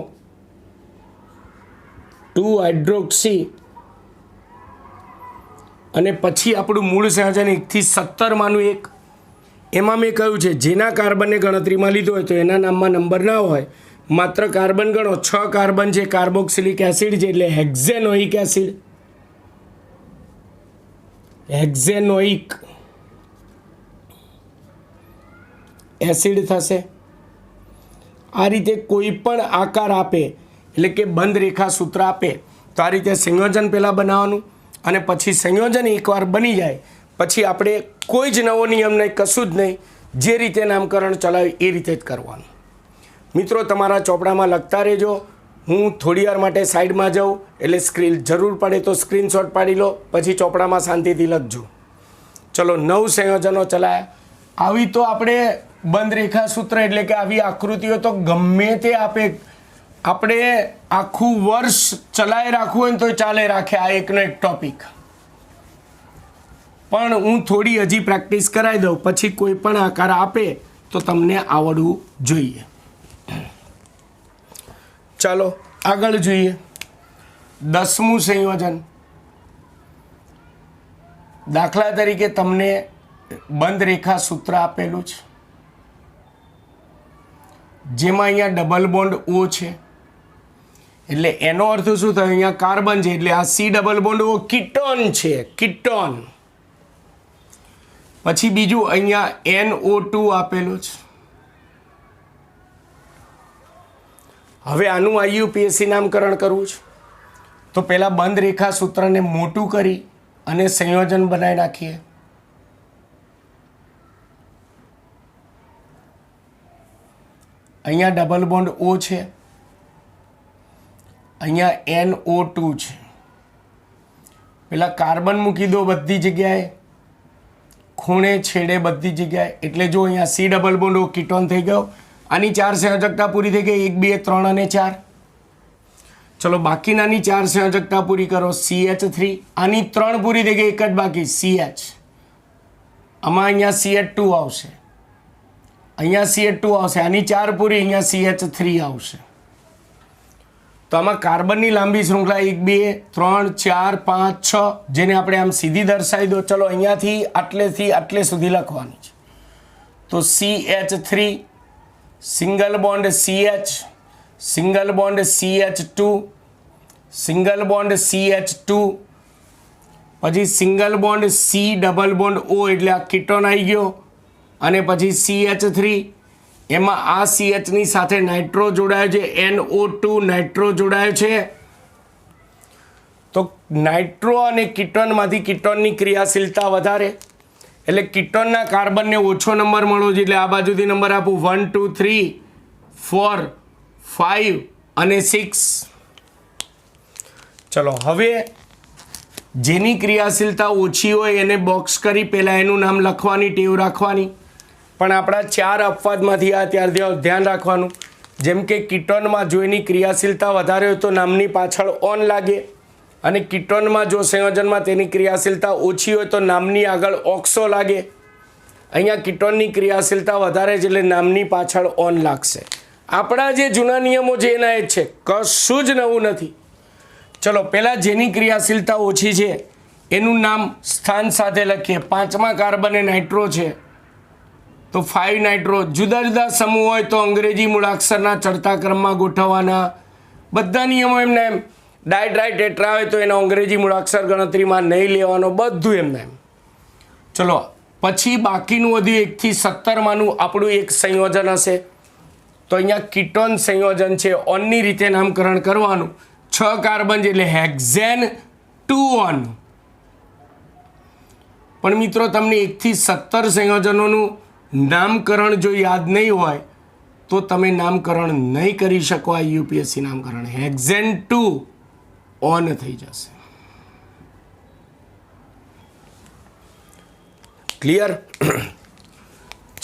2 હાઇડ્રોક્સી. અને પછી આપણું મૂળ સંયોજન 1 થી 17 માનું એક. એમાં મેં કહ્યું છે જેના કાર્બનને ગણતરીમાં લીધો હોય તો એના નામમાં નંબર ના હોય, માત્ર કાર્બન ગણો. 6 કાર્બન છે, કાર્બોક્સિલિક એસિડ છે એટલે હેક્ઝેનોઇક એસિડ, હેક્ઝેનોઇક એસિડ થશે. આ રીતે કોઈ પણ આકાર આપે એટલે કે બંધ રેખા સૂત્ર આપે તો આ રીતે સંયોજન પહેલાં બનાવવાનું અને પછી સંયોજન એકવાર બની જાય પછી આપણે કોઈ જ નવો નિયમ નહીં, કશું જ નહીં. જે રીતે નામકરણ ચલાવ્યું એ રીતે જ કરવાનું. મિત્રો તમારા ચોપડામાં લખતા રહેજો. હું થોડી વાર માટે સાઈડમાં જાઉં એટલે જરૂર પડે તો સ્ક્રીનશોટ પાડી લો, પછી ચોપડામાં શાંતિથી લખજો. ચલો 9 સંયોજનો ચલાયા. આવી તો આપણે બંધ રેખા સૂત્ર એટલે કે આવી આકૃતિઓ તો ગમે તે આપે આપણે આખું વર્ષ ચલાવી રાખવું હોય ને તો ચાલે રાખે આ એકનો એક ટોપિક, પણ હું થોડી હજી પ્રેક્ટિસ કરાવી દઉં, પછી કોઈ પણ આકાર આપે તો તમને આવડવું જોઈએ. ચાલો આગળ જોઈએ. 10મું સંયોજન. દાખલા તરીકે તમને બંધ રેખા સૂત્ર આપેલું છે, જેમાં અહીંયા ડબલ બોન્ડ O છે, એટલે એનો અર્થ શું થયો? અહીંયા કાર્બન છે એટલે આ C double bond O ketone છે, કીટોન. પછી બીજું અહીંયા NO2 આપેલું છે. હવે આનું IUPAC નામકરણ કરવું છે તો પહેલાં બંધ રેખા સૂત્રને મોટું કરી અને સંયોજન બનાવી નાખીએ. અહીંયા ડબલ બોન્ડ O છે, અહીંયા NO2 છે. પેલા કાર્બન મૂકી દો બધી જગ્યાએ, ખૂણે છેડે બધી જગ્યાએ, એટલે જો અહીંયા C double bond O ketone થઈ ગયો. આની 4 સંયોજકતા પૂરી થઈ ગઈ, 1 2 3 અને 4. ચલો બાકીનાની 4 સંયોજકતા પૂરી કરો, CH3. આની 3 પૂરી થઈ ગઈ, એક જ બાકી CH. આમાં અહીંયા CH2 આવશે, અહીંયા CH2 આવશે, આની 4 પૂરી, અહીંયા CH3 આવશે. તો આમાં કાર્બનની લાંબી શૃંખલા 1 2 3 4 5 6, જેને આપણે આમ સીધી દર્શાવી દો. ચલો અહીંયાથી આટલેથી આટલે સુધી લખવાની છે. તો CH3, single bond CH, single bond CH2, single bond CH2, પછી single bond C double bond O એટલે આ કીટોન આવી ગયો, અને પછી CH3. એમાં આ CHની સાથે નાઇટ્રો જોડાયો છે, NO2 નાઇટ્રો જોડાયો છે. તો નાઇટ્રો અને કીટોનમાંથી કીટોનની ક્રિયાશીલતા વધારે, એટલે કીટોનના કાર્બનને ઓછો નંબર મળવો જોઈએ. એટલે આ બાજુથી નંબર આપું 1 2 3 4 5 અને 6. ચલો હવે જેની ક્રિયાશીલતા ઓછી હોય એને બોક્સ કરી પહેલાં એનું નામ લખવાની ટેવ રાખવાની. પણ આપણા 4 અપવાદમાંથી આ ત્યારે ધ્યાન રાખવાનું. જેમ કે કીટોનમાં જો એની ક્રિયાશીલતા વધારે હોય તો નામની પાછળ ઓન લાગે, અને કીટોનમાં જો સંયોજનમાં તેની ક્રિયાશીલતા ઓછી હોય તો નામની આગળ ઓક્સો લાગે. અહીંયા કીટોનની ક્રિયાશીલતા વધારે છે એટલે નામની પાછળ ઓન લાગશે. આપણા જે જૂના નિયમો છે એના એ જ છે, કશું જ નવું નથી. ચલો પહેલાં જેની ક્રિયાશીલતા ઓછી છે એનું નામ સ્થાન સાથે લખીએ. 5મા કાર્બને નાઇટ્રો છે તો 5 નાઇટ્રો. જુદા જુદા સમૂહ હોય તો અંગ્રેજી મૂળાક્ષરના ચડતા ક્રમમાં ગોઠવવાના. બધા નિયમો એમને એમ. ડાય ટેટ્રા હોય તો એનો અંગ્રેજી મૂળાક્ષર ગણતરીમાં નહીં લેવાનો, બધું એમને એમ. ચલો પછી બાકીનું વધ્યું 1 થી 17માનું આપણું એક સંયોજન હશે. તો અહીંયા કીટોન સંયોજન છે, ઓનની રીતે નામકરણ કરવાનું. 6 કાર્બન છે એટલે હેક્ઝેન 2 ઓન. પણ મિત્રો તમને 1 થી 17 સંયોજનોનું નામકરણ જો યાદ નહીં હોય તો તમે નામકરણ નહીં કરી શકો. આ UPSC નામકરણ હેક્ઝેન 2 ઓન થઈ જશે. ક્લિયર?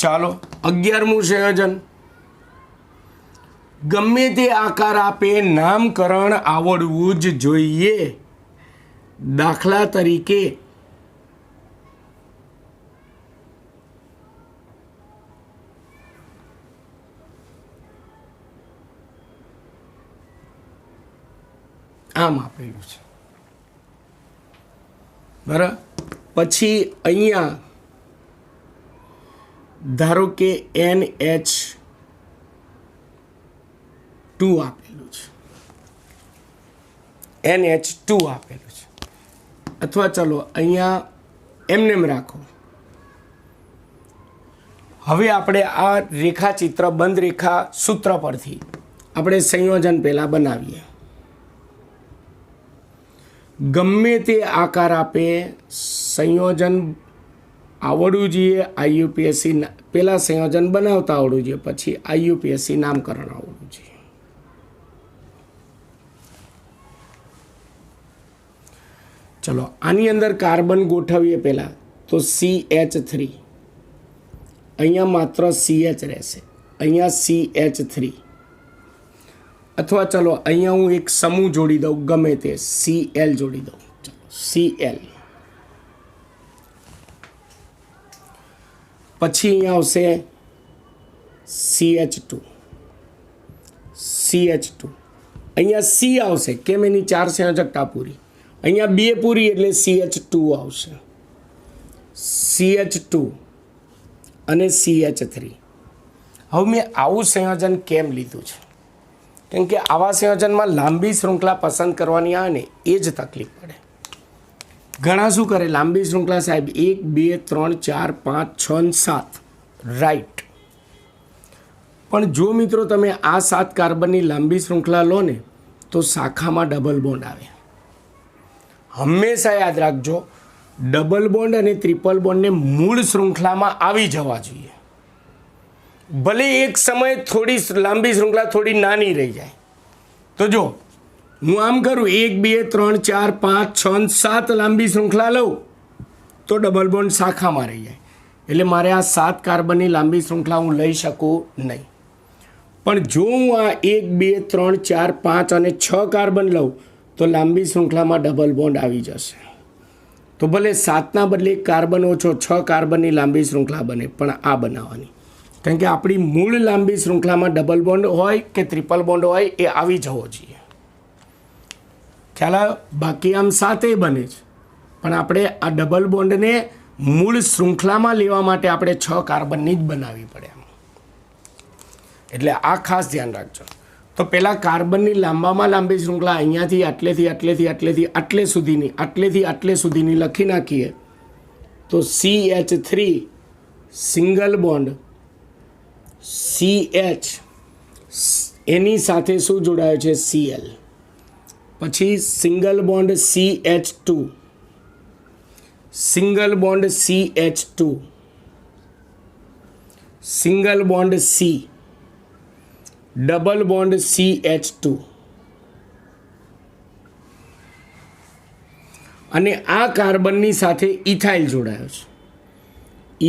ચાલો 11મું સંયોજન. ગમે તે આકાર આપે નામકરણ આવડવું જ જોઈએ. દાખલા તરીકે આમ આપેલું છે, બરાબર. પછી અહીંયા ધારો કે NH2 આપેલું છે, NH2 આપેલું છે. અથવા ચલો અહીંયા એમને રાખો. હવે આપણે આ રેખાચિત્ર બંધ રેખા સૂત્ર પરથી આપણે સંયોજન પહેલાં બનાવીએ. ગમે તે આકાર આપે સંયોજન આવડવું જોઈએ. IUPAC પહેલાં સંયોજન બનાવતા આવડવું જોઈએ, પછી IUPAC નામકરણ આવડવું જોઈએ. ચલો આની અંદર કાર્બન ગોઠવીએ પહેલાં. તો CH3, અહીંયા માત્ર CH રહેશે, અહીંયા CH3, અથવા ચલો અહીંયા હું એક સમૂહ જોડી દઉં, ગમે તે Cl જોડી દઉં. ચલો Cl, પછી અહીંયા આવશે CH2, અહીંયા C આવશે, કેમ એની 4 સંયોજકતા પૂરી, અહીંયા 2 પૂરી એટલે CH2 આવશે, CH2 અને CH3. હવે મેં આવું સંયોજન કેમ લીધું છે? કેમ કે આવા સંયોજનમાં લાંબી શૃંખલા પસંદ કરવાની આવે ને એ જ તકલીફ પડે. ઘણા શું કરે, લાંબી શૃંખલા સાહેબ 1 2 3 4 5 6 અને 7, રાઈટ. પણ જો મિત્રો તમે આ 7 કાર્બનની લાંબી શૃંખલા લો ને તો શાખામાં ડબલ બોન્ડ આવે. હંમેશા યાદ રાખજો, ડબલ બોન્ડ અને ટ્રિપલ બોન્ડને મૂળ શૃંખલામાં આવી જવા જોઈએ. ભલે એક સમયે થોડી લાંબી શૃંખલા થોડી નાની રહી જાય. તો જો હું આમ કરું 1 2 3 4 5 6 અને 7 લાંબી શૃંખલા લઉં તો ડબલ બોન્ડ શાખામાં રહી જાય. એટલે મારે આ 7 કાર્બનની લાંબી શૃંખલા હું લઈ શકું નહીં. પણ જો હું આ 1 2 3 4 5 અને 6 કાર્બન લઉં તો લાંબી શૃંખલામાં ડબલ બોન્ડ આવી જશે. તો ભલે 7ના બદલે કાર્બન ઓછો, 6 કાર્બનની લાંબી શૃંખલા બને, પણ આ બનાવવાની. કારણ કે આપણી મૂળ લાંબી શૃંખલામાં ડબલ બોન્ડ હોય કે ટ્રિપલ બોન્ડ હોય એ આવી જવો જોઈએ. ખ્યાલ આવ્યો? બાકી આમ 7 બને છે, પણ આપણે આ ડબલ બોન્ડને મૂળ શૃંખલામાં લેવા માટે આપણે 6 કાર્બનની જ બનાવવી પડે. એટલે આ ખાસ ધ્યાન રાખજો. તો પહેલાં કાર્બનની લાંબામાં લાંબી શૃંખલા અહીંયાથી આટલેથી આટલે સુધીની લખી નાખીએ તો CH3 સિંગલ બોન્ડ CH, એની સાથે શું જોડાયો છે? Cl. પછી single bond CH2, single bond CH2, single bond C, double bond CH2, અને આ કાર્બનની સાથે ઇથાઇલ જોડાયો છે.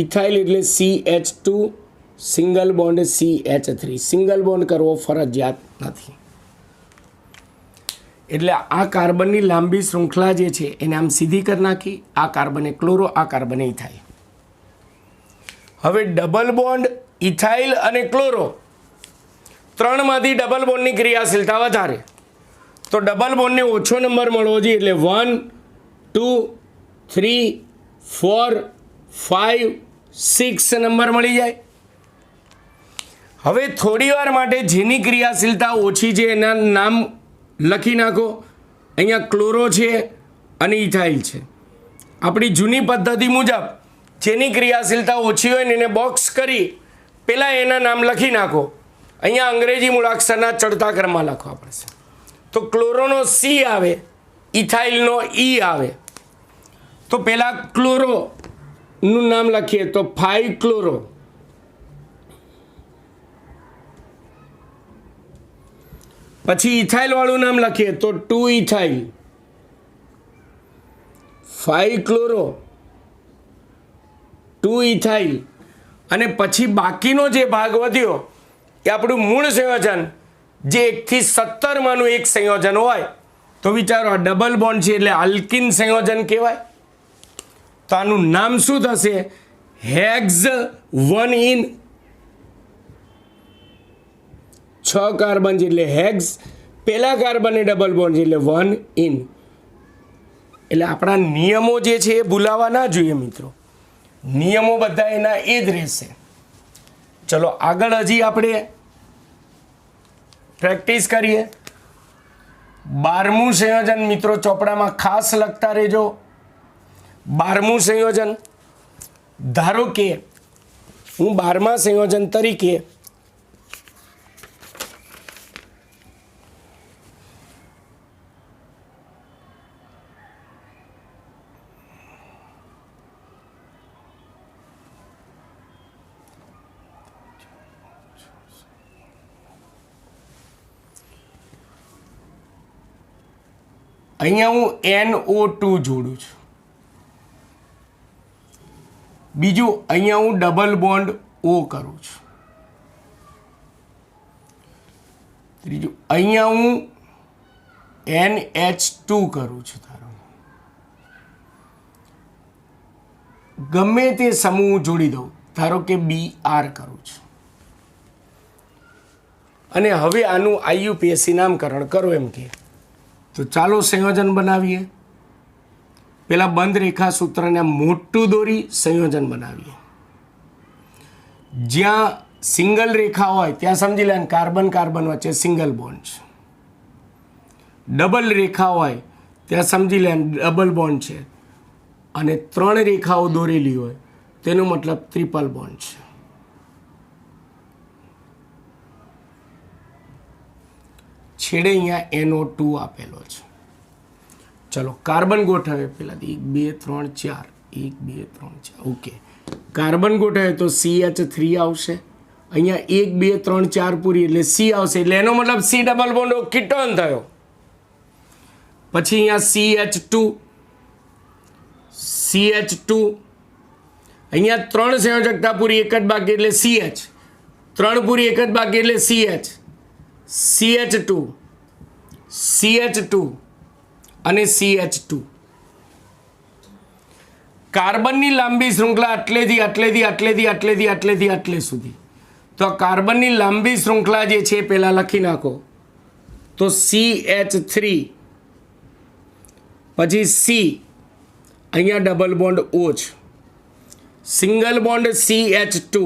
ઇથાઇલ એટલે CH2 single bond CH3. Single bond કરવો ફરજિયાત નથી. એટલે આ કાર્બનની લાંબી શૃંખલા જે છે એને આમ સીધી કરી નાખી. આ કાર્બને ક્લોરો, આ કાર્બને ઇથાઇલ. હવે ડબલ બોન્ડ ઇથાઇલ અને ક્લોરો ત્રણમાંથી ડબલ બોન્ડની ક્રિયાશીલતા વધારે, તો ડબલ બોન્ડને ઓછો નંબર મળવો જોઈએ. એટલે 1 2 3 4 5 6 નંબર મળી જાય. હવે થોડી વાર માટે જેની ક્રિયાશીલતા ઓછી છે એના નામ લખી નાખો. અહીંયા ક્લોરો છે અને ઇથાઇલ છે. આપણી જૂની પદ્ધતિ મુજબ જેની ક્રિયાશીલતા ઓછી હોય ને એને બોક્સ કરી પહેલાં એના નામ લખી નાખો. અહીંયા અંગ્રેજી મૂળાક્ષરના ચડતા ક્રમમાં લખવા પડશે. તો ક્લોરોનો C આવે, ઇથાઇલનો E આવે. તો પહેલાં ક્લોરોનું નામ લખીએ તો 5 ક્લોરો, પછી ઇથાઇલવાળું નામ લખીએ તો 2 ઇથાઇલ, 5 ક્લોરો, 2 ઇથાઇલ, અને પછી બાકીનો જે ભાગ વધ્યો એ આપણું મૂળ સંયોજન જે 1 થી 17 માંનું એક સંયોજન હોય તો વિચારો આ ડબલ બોન્ડ છે એટલે આલ્કિન સંયોજન કહેવાય. તો આનું નામ શું થશે? હેક્ઝ 1 ઇન. 6 કાર્બન છે એટલે હેક્સ, પહેલા કાર્બન ડબલ બોન્ડ છે એટલે 1 ઇન. એટલે આપણા નિયમો જે છે એ ભૂલાવા ના જોઈએ મિત્રો. નિયમો બધા એના એ જ રહેશે. ચલો આગળ હજી આપણે પ્રેક્ટિસ કરીએ. 12મું સંયોજન મિત્રો ચોપડામાં ખાસ લખતા રહેજો. 12મું સંયોજન, ધારો કે હું 12મા સંયોજન તરીકે અહીંયા હું NO2 જોડું છું. બીજું અહીંયા હું ડબલ બોન્ડ O કરું છું. ત્રીજું અહીંયા હું NH2 કરું છું. ધારો ગમે તે સમૂહ જોડી દઉં, ધારો કે BR કરું છું. અને હવે આનું IUPAC નામકરણ કરો એમ કે, તો ચાલો સંયોજન બનાવીએ. પેલા બંધ રેખા સૂત્રને મોટું દોરી સંયોજન બનાવીએ. જ્યાં સિંગલ રેખા હોય ત્યાં સમજી લે કાર્બન કાર્બન વચ્ચે સિંગલ બોન્ડ છે. ડબલ રેખા હોય ત્યાં સમજી લે ડબલ બોન્ડ છે. અને 3 રેખાઓ દોરેલી હોય તેનો મતલબ ટ્રિપલ બોન્ડ છે. છેડે અહીંયા NO2 આપેલો છે. ચલો કાર્બન ગોઠવે પેલા 1 2 3 4 1 2 3 4 ઓકે. કાર્બન ગોઠવે તો CH3 આવશે. અહીંયા 1 2 3 4 પૂરી એટલે C આવશે, એટલે એનો મતલબ C ડબલ બોન્ડ કીટોન થયો. પછી અહીંયા CH2 અહીંયા 3 સંયોજકતા પૂરી એક જ બાકી એટલે CH, 3 પૂરી એક જ બાકી એટલે CH, CH2 અને CH2. કાર્બનની લાંબી શૃંખલા આટલે સુધી. તો કાર્બનની લાંબી શૃંખલા જે છે પહેલા લખી નાખો. તો CH3 પછી C, અહીંયા ડબલ બોન્ડ O છે, single bond CH2,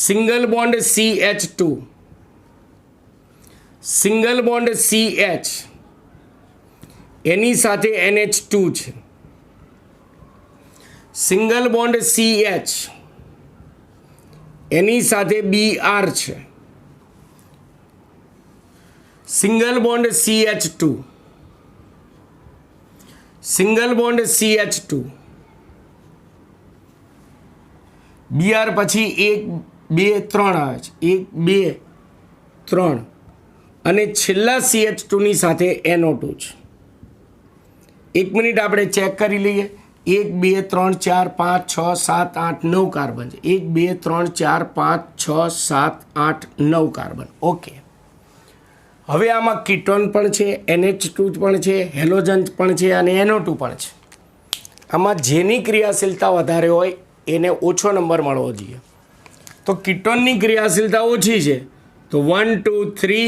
single bond CH2, single bond CH, એની સાથે NH2 છે, સિંગલ બોન્ડ CH, એની સાથે BR છે, single bond CH2, single bond CH2, BR પછી 1 2 3 આવે છે, 1 2 3 અને છેલ્લા CH2 ની સાથે NO2 છે. 1 મિનિટ આપણે ચેક કરી લઈએ. 1 2 3 4 5 6 7 8 9 કાર્બન છે. 1 2 3 4 5 6 7 8 9 કાર્બન. ઓકે. હવે આમાં કીટોન પણ છે, NH2 પણ છે, હેલોજન પણ છે અને NO2 પણ છે. આમાં જેની ક્રિયાશીલતા વધારે હોય એને ઓછો નંબર મળવો જોઈએ. તો કીટોનની ક્રિયાશીલતા ઓછી છે તો 1 2 3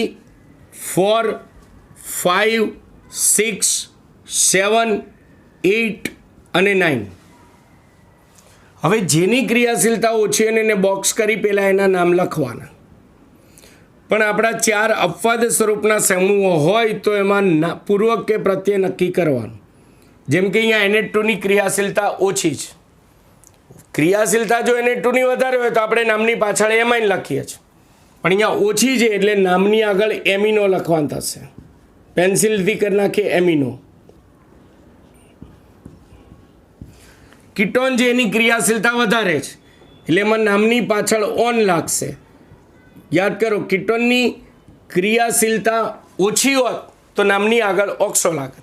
4 5 6 7 8 અને 9. હવે જેની ક્રિયાશીલતા ઓછી અને એને બોક્સ કરી પહેલાં એના નામ લખવાના. પણ આપણા 4 અપવાદ સ્વરૂપના સમૂહો હોય તો એમાં પૂર્વક કે પ્રત્યય નક્કી કરવાનું. જેમ કે અહીંયા NH2ની ક્રિયાશીલતા ઓછી છે. ક્રિયાશીલતા જો NH2ની વધારે હોય તો આપણે નામની પાછળ એમાઇન લખીએ છીએ, પણ અહીંયા ઓછી છે એટલે નામની આગળ એમિનો લખવાનું થશે. પેન્સિલથી કરી નાખીએ એમિનો. કીટોન જે એની ક્રિયાશીલતા વધારે છે એટલે એમાં નામની પાછળ ઓન લાગશે. યાદ કરો, કીટોનની ક્રિયાશીલતા ઓછી હોત તો નામની આગળ ઓક્સો લાગે.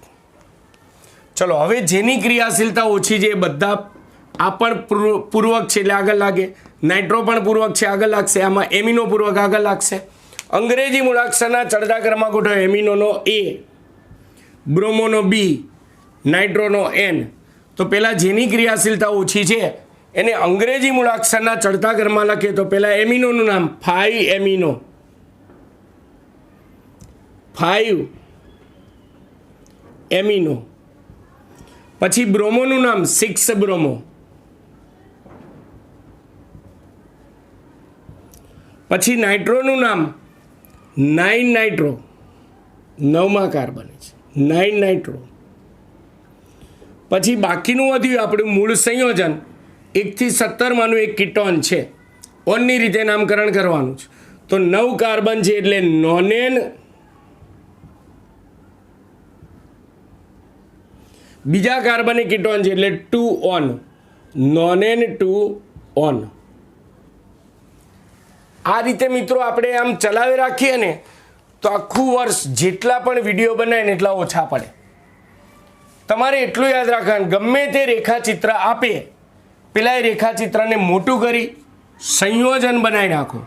ચલો હવે જેની ક્રિયાશીલતા ઓછી છે એ બધા આ પણ પૂર્વક છે એટલે આગળ લાગે. નાઇટ્રો પણ પૂર્વક છે આગળ લાગશે. આમાં એમિનો પૂર્વક આગળ લાગશે. અંગ્રેજી મૂળાક્ષરના ચડતા ક્રમમાં ગોઠવો. એમિનોનો A, બ્રોમોનો B, નાઇટ્રોનો N. તો પહેલાં જેની ક્રિયાશીલતા ઓછી છે એને અંગ્રેજી મૂળાક્ષરના ચડતા ક્રમમાં લખીએ તો પહેલાં એમિનોનું નામ 5 એમિનો, 5 એમિનો. પછી બ્રોમોનું નામ 6 બ્રોમો. પછી નાઇટ્રોનું નામ 9 નાઇટ્રો, 9મા કાર્બન છે 9 નાઇટ્રો. પછી બાકીનું વધ્યું આપણું મૂળ સંયોજન 1 થી 17 માનું એક કીટોન છે. ઓનની રીતે નામકરણ કરવાનું છે. તો 9 કાર્બન છે એટલે નોનેન. બીજા કાર્બન એ કીટોન છે એટલે 2 ઓન, નોનેન 2 ઓન. આ રીતે મિત્રો આપણે આમ ચલાવી રાખીએ ને તો આખું વર્ષ જેટલા પણ વિડીયો બનાવીને એટલા ઓછા પડે. તમારે એટલું યાદ રાખવાનું, ગમે તે રેખાચિત્ર આપે પેલા એ રેખાચિત્રને મોટું કરી સંયોજન બનાવી નાખો.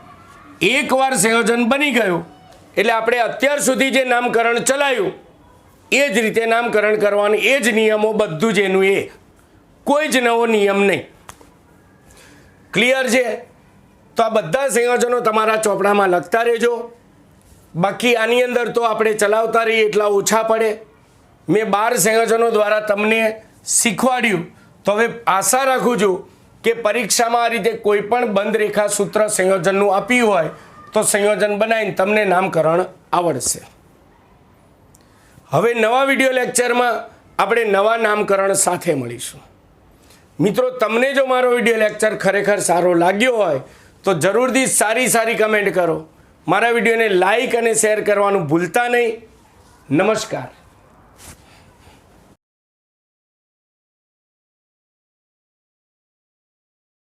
એકવાર સંયોજન બની ગયું એટલે આપણે અત્યાર સુધી જે નામકરણ ચલાવ્યું એ જ રીતે નામકરણ કરવાનું, એ જ નિયમો બધું જ એનું, એ કોઈ જ નવો નિયમ નહીં. ક્લિયર છે? તો આ બધા સંયોજનો તમારા ચોપડામાં લખતા રહેજો. બાકી આની અંદર તો આપણે ચલાવતા રહીએ એટલા ઓછા પડે. મેં 12 સંયોજનો દ્વારા તમને શીખવાડ્યું. તો હવે આશા રાખું છું કે પરીક્ષામાં આ રીતે કોઈ પણ બંધ રેખા સૂત્ર સંયોજનનું આપ્યું હોય તો સંયોજન બનાવીને તમને નામકરણ આવડશે. હવે નવા વિડીયો લેક્ચરમાં આપણે નવા નામકરણ સાથે મળીશું. મિત્રો, તમને જો મારો વિડીયો લેક્ચર ખરેખર સારો લાગ્યો હોય તો જરૂરથી સારી કમેન્ટ કરો. મારા વિડીયોને લાઈક અને શેર કરવાનું ભૂલતા નહીં. નમસ્કાર.